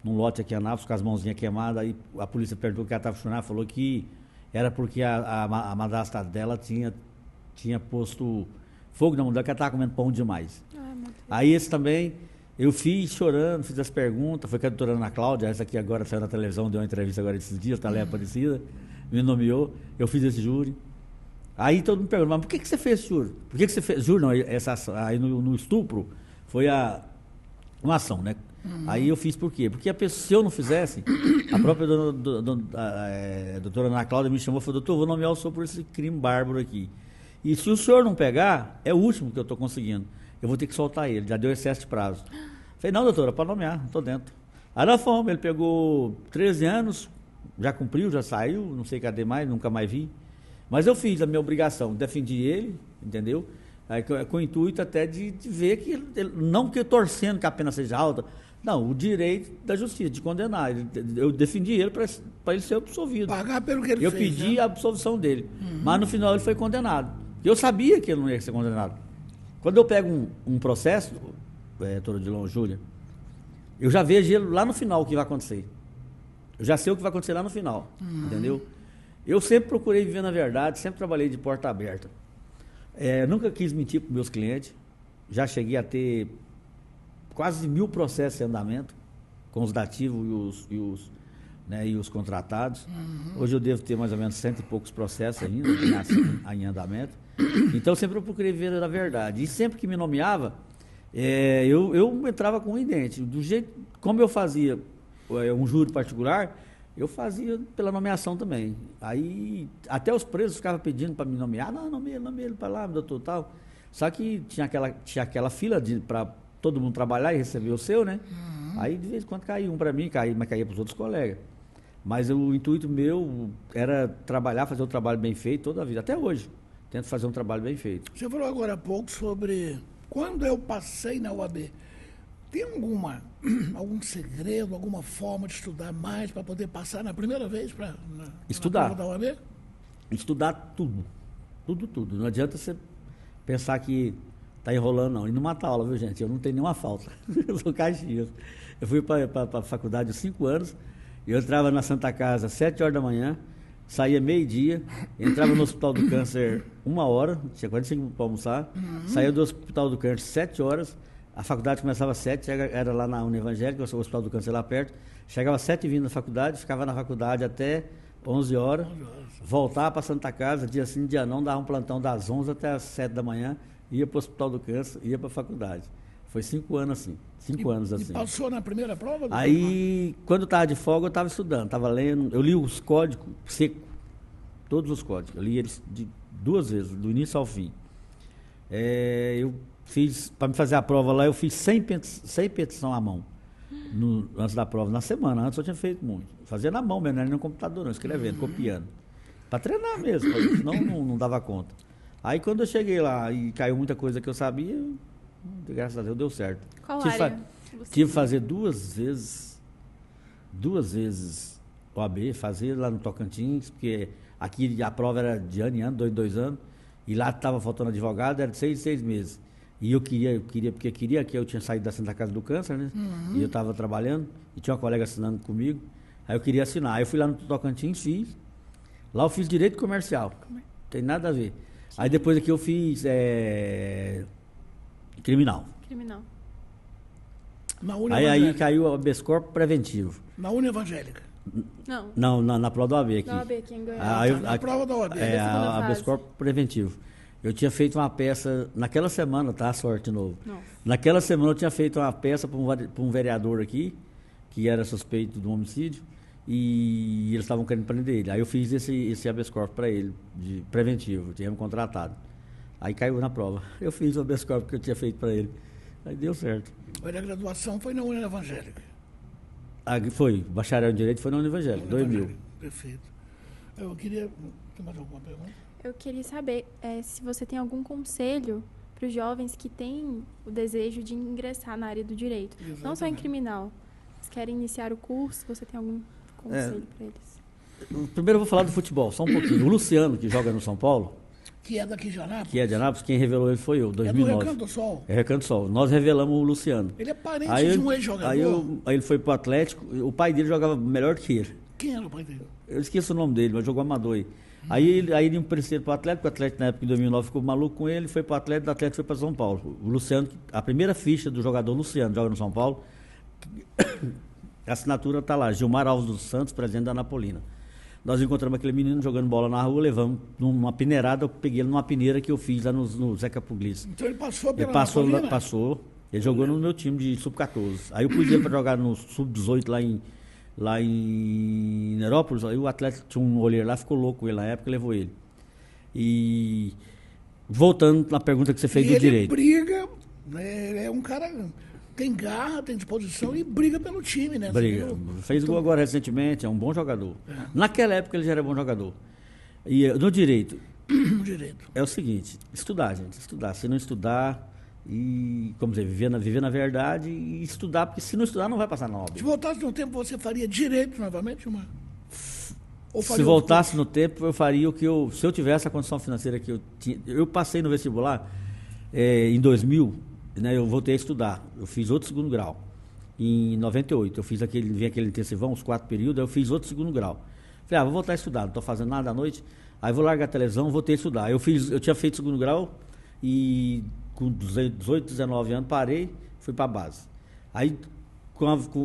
lote aqui em Anápolis, com as mãozinhas queimadas. Aí a polícia perguntou que ela estava funcionando, falou que era porque a madrasta dela tinha posto fogo na mão dela, que ela estava comendo pão demais.
Ai, meu Deus.
Aí esse também, eu fiz chorando, fiz as perguntas, foi com a doutora Ana Cláudia, essa aqui agora saiu na televisão, deu uma entrevista agora esses dias, tá ali Aparecida, me nomeou, eu fiz esse júri. Aí todo mundo pergunta, mas por que você fez esse júri? Por que você fez júri? Não, essa ação, aí no estupro foi uma ação, né? Aí eu fiz por quê? Porque se eu não fizesse, a própria doutora Ana Cláudia me chamou e falou, doutor, vou nomear o senhor por esse crime bárbaro aqui. E se o senhor não pegar, é o último que eu estou conseguindo. Eu vou ter que soltar ele, já deu excesso de prazo. Falei, não, doutora, pode nomear, estou dentro. Aí nós fomos, ele pegou 13 anos, já cumpriu, já saiu, não sei cadê mais, nunca mais vi. Mas eu fiz a minha obrigação, defendi ele, entendeu? Aí, com o intuito até de ver que, não que torcendo que a pena seja alta, não, o direito da justiça, de condenar. Eu defendi ele para ele ser absolvido.
Pagar pelo que ele
eu
fez.
Eu pedi, né, a absolvição dele.
Uhum.
Mas no final ele foi condenado. Eu sabia que ele não ia ser condenado. Quando eu pego um processo, doutora Odilon, Júlia, eu já vejo ele lá no final o que vai acontecer. Eu já sei o que vai acontecer lá no final, entendeu? Eu sempre procurei viver na verdade, sempre trabalhei de porta aberta. Nunca quis mentir para meus clientes. Já cheguei a ter quase 1000 processos em andamento, com os dativos e os contratados. Hoje eu devo ter mais ou menos 100 e poucos processos ainda em andamento. Então sempre eu procurei viver na verdade. E sempre que me nomeava, eu entrava com um idente. Do jeito como eu fazia um júri particular, eu fazia pela nomeação também. Aí até os presos ficavam pedindo para me nomear. Não, nomeia ele para lá, doutor, tal. Só que tinha aquela fila para todo mundo trabalhar e receber o seu, né? Aí de vez em quando caía um para mim, mas caía para os outros colegas. Mas o intuito meu era trabalhar, fazer o trabalho bem feito toda a vida, até hoje. Tento fazer um trabalho bem feito.
Você falou agora há pouco sobre quando eu passei na UAB. Tem algum segredo, alguma forma de estudar mais para poder passar na primeira vez na prova da UAB?
Estudar tudo. Tudo. Não adianta você pensar que está enrolando, não. E não mata aula, viu, gente? Eu não tenho nenhuma falta. Eu sou Caxias. Eu fui para a faculdade há 5 anos. Eu entrava na Santa Casa às 7 horas da manhã, saía meio-dia, entrava no Hospital do Câncer 1 hora, tinha 45 minutos para almoçar, saía do Hospital do Câncer 7 horas, a faculdade começava às 7, era lá na Univangélica, o Hospital do Câncer lá perto, chegava às 7h20 na faculdade, ficava na faculdade até 11 horas, voltava para Santa Casa, dia sim, dia não, dava um plantão das 11 até as 7 da manhã, ia para o Hospital do Câncer, ia para a faculdade. Foi 5 anos assim. 5 anos assim.
E passou na primeira prova?
Aí, quando eu estava de folga, eu estava estudando, estava lendo, eu li os códigos seco, todos os códigos, eu li eles 2 vezes, do início ao fim. Eu fiz, para me fazer a prova lá, eu fiz 100 petição à mão, antes da prova, na semana, antes eu tinha feito muito. Fazia na mão mesmo, não era no computador não, escrevendo, copiando. Para treinar mesmo, senão não dava conta. Aí quando eu cheguei lá e caiu muita coisa que eu sabia, graças a Deus deu certo.
Qual área?
Tive que fazer duas vezes OAB, fazer lá no Tocantins, porque aqui a prova era de ano em ano, 2 anos, e lá estava faltando advogado, era de 6 meses. E eu queria, porque queria que eu tinha saído da Santa Casa do Câncer, né? E eu estava trabalhando, e tinha uma colega assinando comigo, aí eu queria assinar. Aí eu fui lá no Tocantins, fiz. Lá eu fiz direito comercial, não tem nada a ver. Aí depois aqui eu fiz criminal.
Na Uni
Aí
Evangélica.
caiu o habeas corpus preventivo.
Na Uni Evangélica.
Não,
Não, na prova da OAB aqui.
da OAB aqui em Goiás.
Aí
Na prova da OAB.
É,
Da segunda
a habeas
fase.
corpus preventivo. Eu tinha feito uma peça, naquela semana, tá? Sorte de novo.
Nossa.
Naquela semana eu tinha feito uma peça para um vereador aqui, que era suspeito de um homicídio, e eles estavam querendo prender ele. Aí eu fiz esse habeas corpus para ele, de preventivo, tinha me contratado. Aí caiu na prova. Eu fiz o habeas corpus que eu tinha feito para ele. Aí deu certo.
Mas a graduação foi na Uni Evangélica.
Foi, bacharel em Direito foi na Univangélica, 2000.
Perfeito. Eu queria... Tem mais alguma pergunta?
Eu queria saber se você tem algum conselho para os jovens que têm o desejo de ingressar na área do direito. Não só em
Exatamente.
criminal. Eles querem iniciar o curso, você tem algum conselho para eles?
Primeiro eu vou falar do futebol, só um pouquinho. O Luciano, que joga no São Paulo,
Que é daqui de Anápolis?
que é de Anápolis, quem revelou ele foi eu,
É do
2009.
Recanto do Sol.
É Recanto do Sol. Nós revelamos o Luciano.
Ele é parente
Aí,
de um ex-jogador.
aí ele foi pro Atlético, o pai dele jogava melhor que ele.
Quem era o pai dele?
Eu esqueço o nome dele, mas jogou amador aí. Aí ele emprestou pro Atlético, o Atlético na época de 2009 ficou maluco com ele, foi pro Atlético, do Atlético foi para São Paulo. O Luciano, a primeira ficha do jogador Luciano, joga no São Paulo, a assinatura tá lá, Gilmar Alves dos Santos, presidente da Anapolina. Nós encontramos aquele menino jogando bola na rua, levamos numa peneirada, eu peguei ele numa peneira que eu fiz lá no Zeca Pugliese.
Então ele passou
Ele
pela
passou,
Anapolina?
passou. Ele jogou no meu time de sub-14. Aí eu pus ele para jogar no sub-18 lá em Nerópolis. Aí o Atlético tinha um olheiro lá, ficou louco com ele na época, levou ele. E voltando na pergunta que você fez
E
do
ele
direito.
briga, né? Ele é um cara... Tem garra, tem disposição e briga pelo time, né?
Briga.
Você viu?
Fez gol agora recentemente, é um bom jogador. Naquela época ele já era bom jogador. E no direito,
No direito.
é o seguinte, estudar, gente. Estudar. Se não estudar e, como dizer, viver na verdade e estudar, porque se não estudar não vai passar na OAB.
Se voltasse no tempo, você faria direito novamente, uma? Ou
Se
faria
voltasse no tempo, eu faria o que se eu tivesse a condição financeira que eu tinha. Eu passei no vestibular em 2000, né, eu voltei a estudar. Eu fiz outro segundo grau. Em 98, eu fiz vim aquele intensivão, os 4 períodos, aí eu fiz outro segundo grau. Falei, vou voltar a estudar, não estou fazendo nada à noite, aí vou largar a televisão, voltei a estudar. Eu tinha feito segundo grau e com 18, 19 anos parei, fui para a base. Aí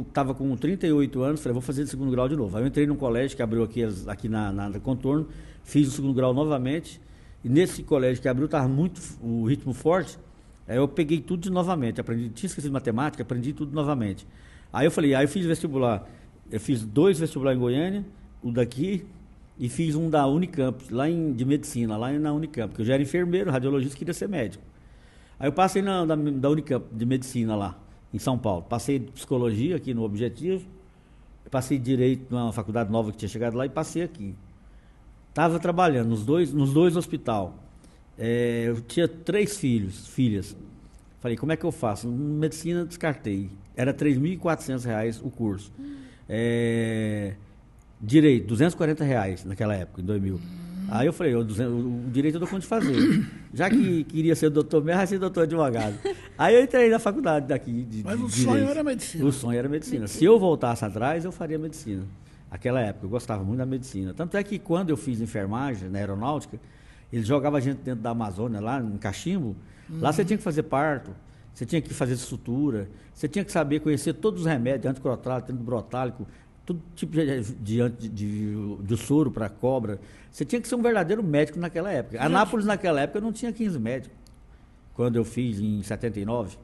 estava com 38 anos, falei, vou fazer segundo grau de novo. Aí eu entrei num colégio que abriu aqui na Contorno, fiz o segundo grau novamente, e nesse colégio que abriu estava o ritmo forte, aí eu peguei tudo novamente, tinha esquecido matemática, aprendi tudo novamente. Aí eu falei, aí eu fiz vestibular, eu fiz 2 vestibulares em Goiânia, o daqui, e fiz um da Unicamp, de medicina, lá na Unicamp, porque eu já era enfermeiro, radiologista, queria ser médico. Aí eu passei da Unicamp, de medicina lá, em São Paulo. Passei psicologia aqui no Objetivo, passei direito numa faculdade nova que tinha chegado lá e passei aqui. Estava trabalhando nos dois hospitais. Eu tinha 3 filhas. Falei, como é que eu faço? Medicina, descartei. Era R$ 3.400 o curso. Direito, R$ 240 naquela época, em 2000. Aí eu falei, o direito eu dou conta de fazer. Já que queria ser doutor mesmo, vai ser doutor advogado. Aí eu entrei na faculdade daqui
Mas o
direito.
sonho era medicina.
O sonho era medicina. Se eu voltasse atrás, eu faria medicina. Naquela época, eu gostava muito da medicina. Tanto é que quando eu fiz enfermagem na aeronáutica, eles jogavam a gente dentro da Amazônia, lá em Cachimbo. Lá você tinha que fazer parto, você tinha que fazer sutura, você tinha que saber conhecer todos os remédios, anticrotálico, antibrotálico, todo tipo de soro para cobra. Você tinha que ser um verdadeiro médico naquela época. Anápolis, naquela época, não tinha 15 médicos. Quando eu fiz em 79,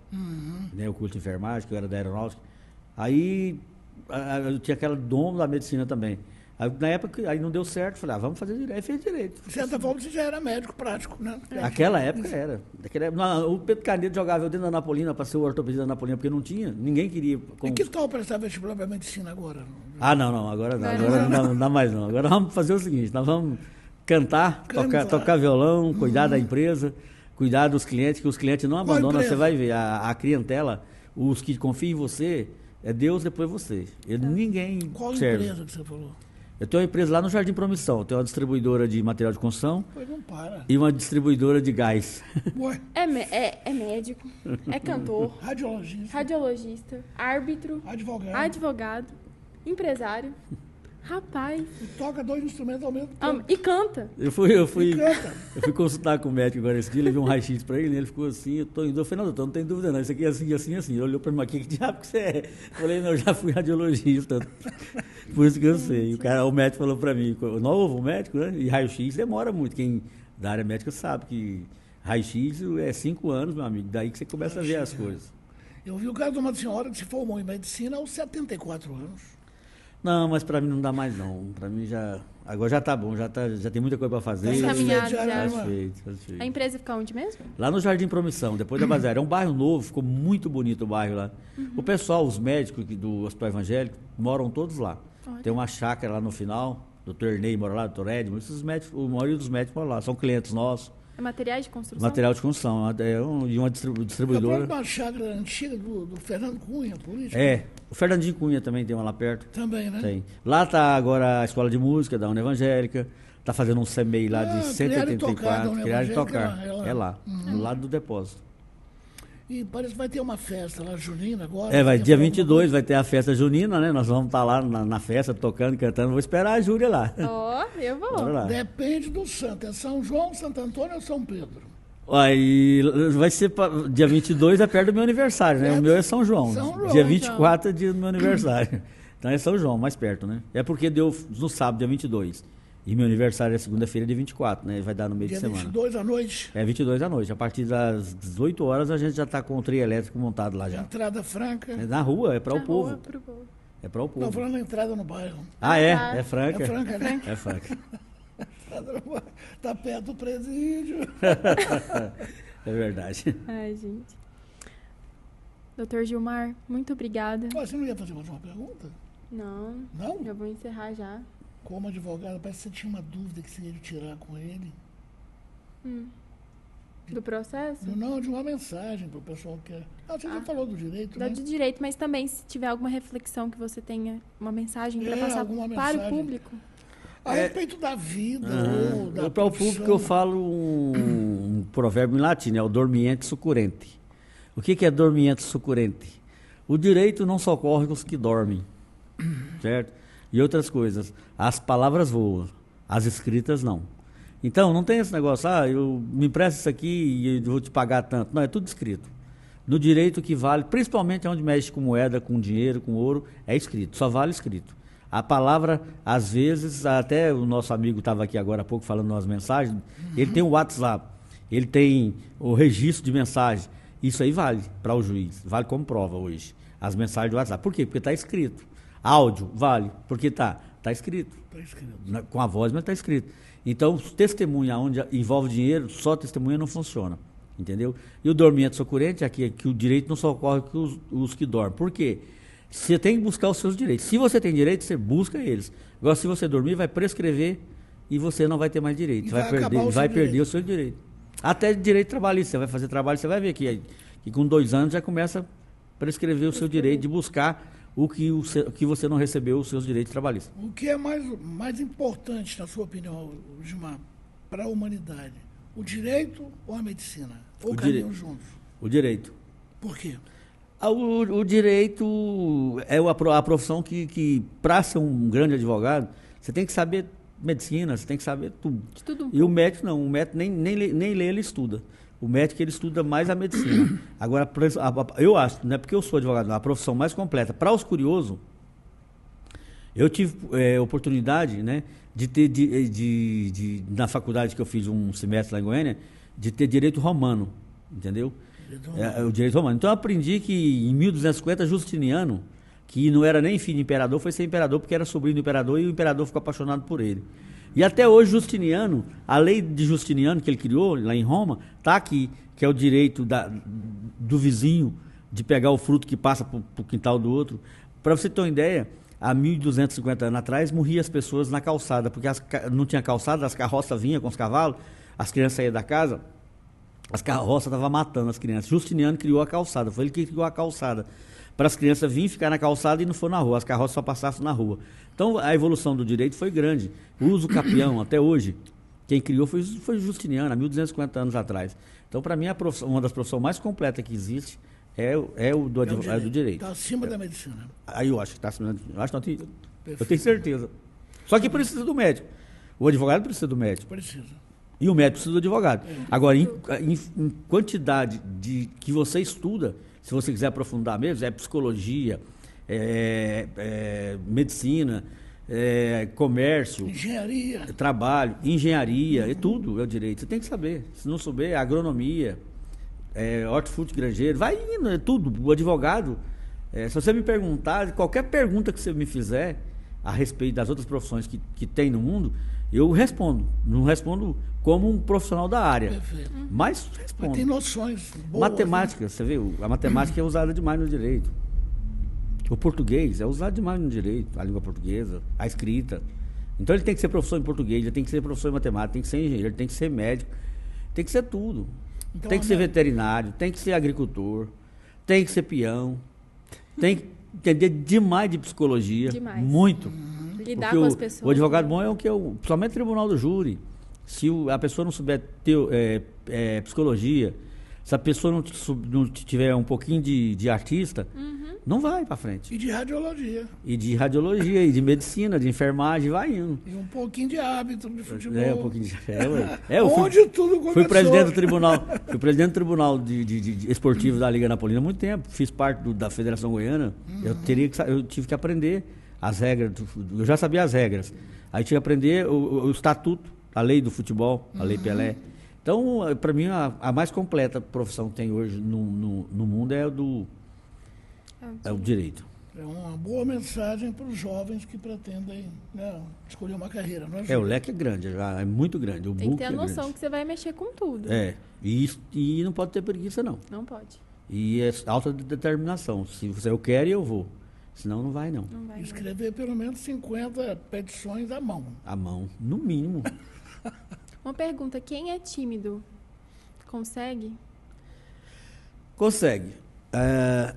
né, o curso de enfermagem, que eu era da aeronáutica. Aí eu tinha aquela dom da medicina também. Aí, na época, aí não deu certo, falei, vamos fazer direito. Aí fez direito.
De certa forma, você já era médico prático, né?
Naquela época era. O Pedro Canedo jogava eu dentro da Anapolina para ser o ortopedista da Anapolina, porque não tinha, ninguém queria.
E que tal prestar vestibular para medicina agora?
Não, agora não. Agora não dá mais não. Agora vamos fazer o seguinte, nós vamos cantar. Tocar violão, cuidar da empresa, cuidar dos clientes, que os clientes não abandonam, você vai ver, a clientela, os que confiam em você, é Deus, depois você. Ninguém
Qual
serve.
empresa que você falou?
Eu tenho uma empresa lá no Jardim Promissão. Eu tenho uma distribuidora de material de construção
Pois não para.
e uma distribuidora de gás.
Ué,
É médico, é cantor,
radiologista,
radiologista, árbitro, advogado, empresário. Rapaz.
e toca 2 instrumentos ao mesmo tempo.
E canta.
Eu fui
E canta.
consultar com o médico agora esse dia, levei um raio-x pra ele, ele ficou assim, eu tô em dúvida. Eu falei, não, doutor, não tem dúvida não, isso aqui é assim, assim, assim. Ele olhou pra mim, mas que diabo que você é? Eu falei, não, eu já fui radiologista, por isso que eu sei. O médico falou pra mim, novo médico, né? E raio-x demora muito, quem da área médica sabe que raio-x é 5 anos, meu amigo, daí que você começa a ver as coisas.
Eu vi o caso de uma senhora que se formou em medicina aos 74 anos.
Não, mas pra mim não dá mais não, pra mim agora já tá bom, já tem muita coisa pra fazer.
Tá encaminhado já.
Satisfeito.
A empresa fica onde mesmo?
Lá no Jardim Promissão, depois da Baséria. É um bairro novo, ficou muito bonito o bairro lá. O pessoal, os médicos do Hospital Evangélico, moram todos lá.
Olha.
Tem uma chácara lá no final, o Dr. Ney mora lá, o Dr. Edmund, esses médicos, a maioria dos médicos moram lá, são clientes nossos.
É materiais de construção?
Material de construção, e uma
A
distribuidora.
própria chácara antiga do Fernando Cunha, político.
O Fernandinho Cunha também tem uma lá perto.
Também, né?
Tem. Lá está agora a escola de música da União Evangélica, está fazendo um CMEI lá de
Criar e Tocar da
184,
União
criar e
Evangélica,
tocar.
é lá.
Do lado do depósito.
E parece que vai ter uma festa lá, junina, agora.
Vai
Tem
dia
alguma
22 vai ter a festa junina, né? Nós vamos estar lá na festa, tocando, cantando. Vou esperar a Júlia lá.
Ó, eu
Bora
vou.
lá.
Depende do santo. É São João, Santo Antônio ou São Pedro?
Aí vai ser dia 22 é perto do meu aniversário, né? O meu é São João.
São João,
Dia 24 é dia do meu aniversário. Então é São João, mais perto, né? É porque deu no sábado, dia 22. E meu aniversário é segunda-feira, dia 24, né? Vai dar no meio
Dia
de semana.
22 à noite.
É 22 à noite. A partir das 18 horas a gente já está com o trio elétrico montado lá já.
Entrada franca.
É na rua, é para o
Na
povo.
rua, pro povo.
É para o
Não,
povo.
falando na entrada no bairro.
Ah, é?
tá.
É franca.
É franca, né?
É franca.
Entrada no bairro. Tá perto do presídio.
É verdade.
Ai, gente. Doutor Gilmar, muito obrigada.
Ó, você não ia fazer mais uma pergunta?
Não,
Não?
já vou encerrar já.
Como advogado, parece que você tinha uma dúvida que você ia tirar com ele.
Do processo?
Não, de uma mensagem para o pessoal que é. Ah, você já falou do direito,
Da
né?
de direito, mas também se tiver alguma reflexão que você tenha, uma mensagem para
É,
passar
alguma
para o
mensagem.
público.
A respeito da vida ou da
Para o
profissão.
público eu falo um provérbio em latim, é o dormiente succurrente. O que é dormiente succurrente? O direito não socorre os que dormem, certo? E outras coisas. As palavras voam, as escritas não. Então, não tem esse negócio, eu me empresta isso aqui e eu vou te pagar tanto. Não, é tudo escrito. No direito que vale, principalmente onde mexe com moeda, com dinheiro, com ouro, é escrito, só vale escrito. A palavra, às vezes, até o nosso amigo estava aqui agora há pouco falando nas mensagens, ele tem o WhatsApp, ele tem o registro de mensagem. Isso aí vale para o juiz, vale como prova hoje. As mensagens do WhatsApp. Por quê? Porque está escrito. Áudio, vale. Porque está escrito.
Tá escrito.
Com a voz, mas está escrito. Então, testemunha onde envolve dinheiro, só testemunha não funciona. Entendeu? E o dormiente succurrente é que o direito não socorre os que dormem. Por quê? Você tem que buscar os seus direitos. Se você tem direito, você busca eles. Agora, se você dormir, vai prescrever e você não vai ter mais direito.
E
Vai perder o seu direito. Até direito trabalhista. Você vai fazer trabalho, você vai ver que com 2 anos já começa a prescrever o seu direito de buscar o que você não recebeu, os seus direitos trabalhistas.
O que é mais importante, na sua opinião, Gilmar, para a humanidade? O direito ou a medicina? Ou caminham juntos?
O direito.
Por quê?
O direito é a profissão que para ser um grande advogado, você tem que saber medicina, você tem que saber tudo.
De tudo um
E o médico não, o médico nem lê, ele estuda. O médico ele estuda mais a medicina. Agora, eu acho, não é porque eu sou advogado, não, a profissão mais completa. Para os curiosos, eu tive oportunidade, né, de ter, na faculdade que eu fiz um semestre lá em Goiânia, de ter direito romano, entendeu? O direito romano. Então eu aprendi que em 1250 Justiniano, que não era nem filho de imperador, foi ser imperador porque era sobrinho do imperador e o imperador ficou apaixonado por ele. E até hoje Justiniano, a lei de Justiniano que ele criou lá em Roma, está aqui, que é o direito do vizinho de pegar o fruto que passa para o quintal do outro. Para você ter uma ideia, há 1250 anos atrás morriam as pessoas na calçada, porque não tinha calçada, as carroças vinham com os cavalos, as crianças saíam da casa, as carroças estavam matando as crianças. Justiniano criou a calçada, foi ele que criou a calçada. Para as crianças virem ficar na calçada e não for na rua, as carroças só passassem na rua. Então a evolução do direito foi grande. O uso capião, até hoje, quem criou foi Justiniano, há 1250 anos atrás. Então, para mim, uma das profissões mais completas que existe é o do direito.
Está acima da medicina.
Aí eu acho que está acima da medicina. Eu tenho certeza. Só que precisa do médico. O advogado precisa do médico.
Precisa.
E o médico precisa do advogado. Agora, em quantidade de que você estuda, se você quiser aprofundar mesmo, é psicologia, medicina, comércio,
engenharia,
trabalho, engenharia, e tudo é o direito. Você tem que saber. Se não souber, agronomia, hortifruti granjeiro, vai indo, é tudo. O advogado, se você me perguntar, qualquer pergunta que você me fizer a respeito das outras profissões que tem no mundo, eu respondo. Não respondo como um profissional da área.
Perfeito.
Mas respondo.
Mas tem noções boas.
Matemática, você vê, a matemática é usada demais no direito. O português é usado demais no direito, a língua portuguesa, a escrita. Então ele tem que ser professor em português, ele tem que ser professor em matemática, tem que ser engenheiro, ele tem que ser médico, tem que ser tudo.
Então,
tem que ser veterinário, tem que ser agricultor, tem que ser peão, tem que entender demais de psicologia,
Demais.
muito.
Lidar
Porque
com as pessoas.
o advogado bom é o que somente tribunal do júri. Se a pessoa não souber psicologia, se a pessoa não tiver um pouquinho de artista, não vai para frente.
E de radiologia.
E de radiologia, e de medicina, de enfermagem, vai indo.
E um pouquinho de hábito de futebol.
Um pouquinho de...
Onde tudo começou.
Fui presidente do tribunal de esportivo da Liga Napolina há muito tempo. Fiz parte da Federação Goiana. Eu tive que aprender as regras. Eu já sabia as regras. Aí tive que aprender o estatuto, a lei do futebol, a lei Pelé. Então, para mim, a mais completa profissão que tem hoje no mundo é o direito.
É uma boa mensagem para os jovens que pretendem, né, escolher uma carreira. Não é,
o leque é grande, é muito grande. O
tem que ter a
noção
noção que você vai mexer com tudo.
E não pode ter preguiça, não.
Não pode.
E é alta determinação. Se eu quero, eu vou. Senão não vai, não.
Não vai, não.
Escrever pelo menos 50 petições à mão.
À mão, no mínimo.
Uma pergunta, quem é tímido consegue?
Consegue.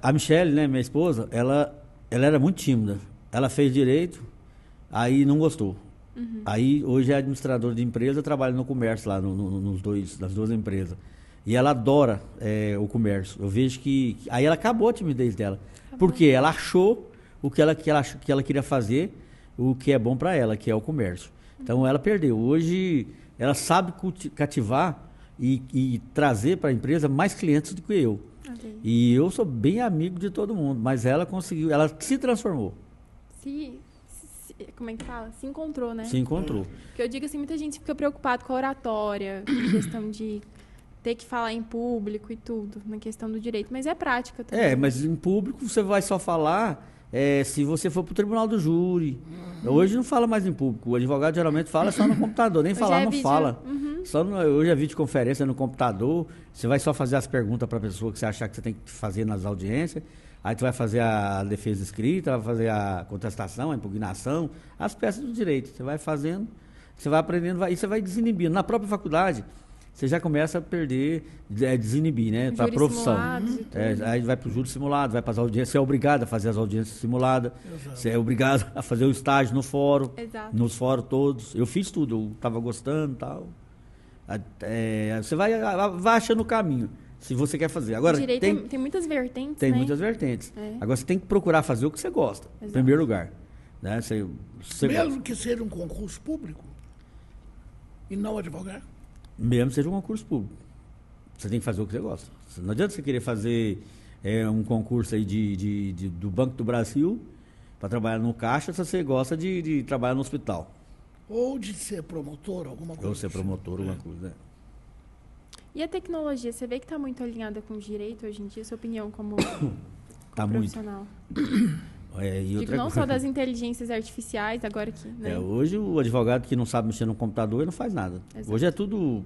A Michele, né, minha esposa, ela era muito tímida. Ela fez direito, aí não gostou. Aí hoje é administradora de empresa, trabalha no comércio lá, nas duas empresas. E ela adora o comércio. Eu vejo que... Aí ela acabou a timidez dela. Porque ela achou o que ela queria fazer, o que é bom para ela, que é o comércio. Então ela perdeu. Hoje ela sabe cativar e trazer para a empresa mais clientes do que eu.
Okay.
E eu sou bem amigo de todo mundo, mas ela conseguiu, ela se transformou.
Como é que fala? Se encontrou, né?
Se encontrou.
Porque eu digo assim, muita gente fica preocupado com a oratória, questão de ter que falar em público e tudo, na questão do direito, mas é prática também.
Mas em público você vai só falar se você for para o tribunal do júri. Hoje não fala mais em público. O advogado geralmente fala só no computador, nem falar não fala. Hoje é videoconferência no computador. Você vai só fazer as perguntas para a pessoa que você achar que você tem que fazer nas audiências. Aí tu vai fazer a defesa escrita, vai fazer a contestação, a impugnação, as peças do direito. Você vai fazendo, você vai aprendendo, e você vai desinibindo. Na própria faculdade, você já começa a perder, desinibir, né? Para a profissão. Aí vai para o júri simulado, vai para as audiências, você é obrigado a fazer as audiências simuladas, você é obrigado a fazer o estágio no fórum, nos fóruns todos. Eu fiz tudo, eu estava gostando e tal. Você vai achando o caminho, se você quer fazer. Agora,
o direito tem muitas vertentes,
Tem muitas vertentes. Agora, você tem que procurar fazer o que você gosta, em primeiro lugar. Né?
Mesmo que seja um concurso público e não advogado?
Mesmo seja um concurso público. Você tem que fazer o que você gosta. Não adianta você querer fazer um concurso aí do Banco do Brasil para trabalhar no caixa se você gosta de trabalhar no hospital.
Ou de ser promotor, alguma coisa.
Ou ser promotor, alguma coisa.
E a tecnologia, você vê que está muito alinhada com o direito hoje em dia? Sua opinião como
Tá
profissional? Digo, não só das inteligências artificiais, agora que... Né?
Hoje o advogado que não sabe mexer no computador, ele não faz nada.
Exato.
Hoje é tudo...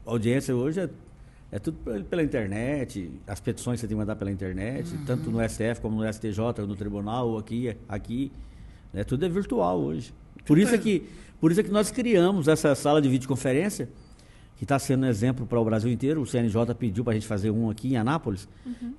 audiência hoje é tudo pela internet, as petições você tem que mandar pela internet, tanto no SF como no STJ, ou no tribunal, ou aqui. Tudo é virtual hoje. Por isso é que nós criamos essa sala de videoconferência, que está sendo exemplo para o Brasil inteiro. O CNJ pediu para a gente fazer um aqui em Anápolis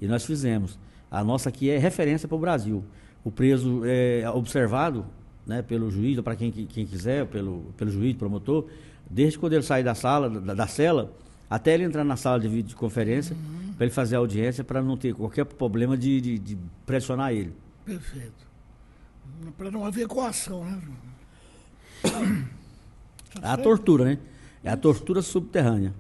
e nós fizemos. A nossa aqui é referência para o Brasil. O preso é observado, né, pelo juiz, ou para quem quiser, pelo juiz, promotor, desde quando ele sai da sala, da cela, até ele entrar na sala de videoconferência, para ele fazer a audiência, para não ter qualquer problema de pressionar ele.
Perfeito. Para não haver coação, né?
A tortura, né? É a tortura subterrânea.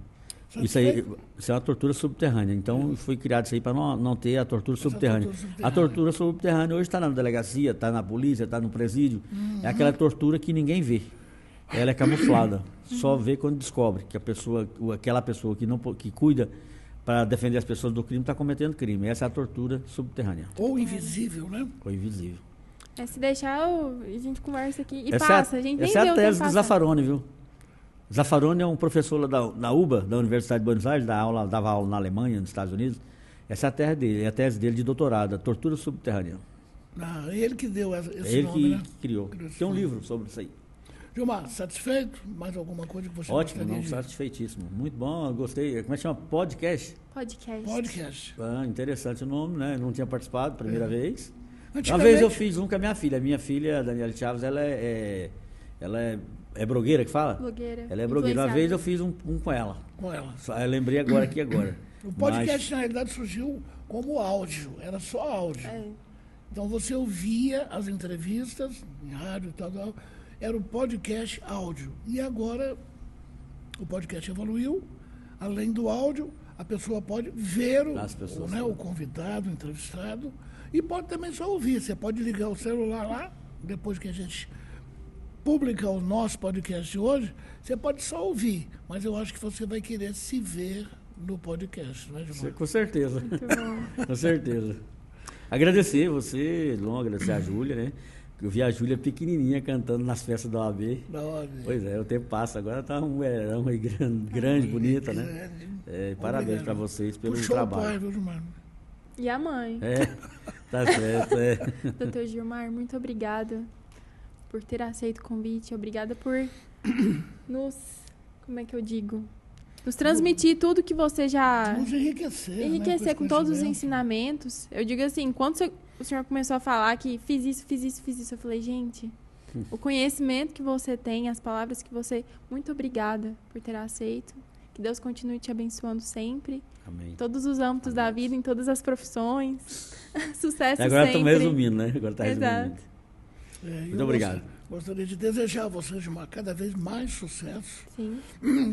Isso é uma tortura subterrânea. Então, foi criado isso aí para não ter a tortura subterrânea. A tortura subterrânea hoje está na delegacia, está na polícia, está no presídio. É aquela tortura que ninguém vê. Ela é camuflada. Só vê quando descobre que aquela pessoa que cuida para defender as pessoas do crime está cometendo crime. Essa é a tortura subterrânea.
Ou invisível, né?
Ou invisível.
Se deixar, a gente conversa aqui e passa. A gente nem vê
essa é a
o
tese
tempo
do Zaffaroni, viu? Zaffaroni é um professor lá da UBA, da Universidade de Buenos Aires, dava aula na Alemanha, nos Estados Unidos. Essa é a tese dele, é a tese dele de doutorado, a tortura subterrânea.
Ele que deu esse
ele
nome, né?
que criou. Tem um livro sobre isso aí.
Gilmar, satisfeito? Mais alguma coisa que você
Ótimo,
gostaria de...
satisfeitíssimo. Muito bom, eu gostei. Como é que chama? Podcast?
Podcast.
Interessante o nome, né? Não tinha participado, primeira vez.
Antigamente...
Uma vez eu fiz um com a minha filha. A minha filha, Daniela Chaves, ela é blogueira que fala?
Blogueira.
Ela é blogueira. Uma vez eu fiz um com ela.
Com ela.
Eu lembrei agora.
O podcast, na realidade, surgiu como áudio. Era só áudio. Então, você ouvia as entrevistas em rádio e tal. Era o podcast áudio. E agora, o podcast evoluiu. Além do áudio, a pessoa pode ver o convidado, o entrevistado. E pode também só ouvir. Você pode ligar o celular lá, depois que a gente publicar o nosso podcast hoje, você pode só ouvir. Mas eu acho que você vai querer se ver no podcast, né, Gilmar?
Com certeza.
Muito bom.
Com certeza. Agradecer você, Lon, agradecer a Júlia, né? Eu vi a Júlia pequenininha cantando nas festas da OAB. Pois é, o tempo passa. Agora está um verão aí grande, bonita, né? Parabéns para vocês pelo trabalho.
Pai, viu, Gilmar?
E a mãe.
Tá certo.
Doutor Gilmar, muito obrigada por ter aceito o convite. Obrigada por nos transmitir tudo que você já...
Nos enriquecer.
Enriquecer com todos os ensinamentos. Eu digo assim, quando o senhor começou a falar que fiz isso, eu falei, gente, o conhecimento que você tem, as palavras que você... Muito obrigada por ter aceito. Que Deus continue te abençoando sempre.
Amém.
Em todos os âmbitos da vida, em todas as profissões. Sucesso sempre.
Agora estamos resumindo, né? Agora está resumindo.
Exato.
Muito obrigado.
Gostaria de desejar a você, Gilmar, cada vez mais sucesso.
Sim.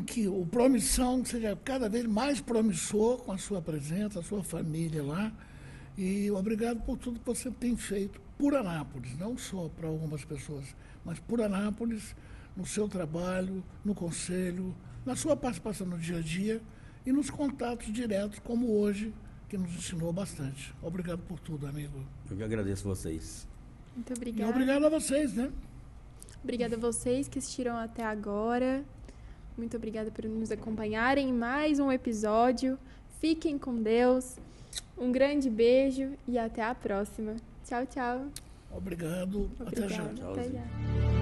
Que o Promissão seja cada vez mais promissor com a sua presença, a sua família lá. E obrigado por tudo que você tem feito por Anápolis, não só para algumas pessoas, mas por Anápolis, no seu trabalho, no conselho, na sua participação no dia a dia e nos contatos diretos, como hoje, que nos ensinou bastante. Obrigado por tudo, amigo.
Eu que agradeço vocês.
Muito obrigada.
E obrigado a vocês, né?
Obrigada a vocês que assistiram até agora. Muito obrigada por nos acompanharem em mais um episódio. Fiquem com Deus. Um grande beijo e até a próxima. Tchau, tchau.
Obrigado. Até já.
Até já.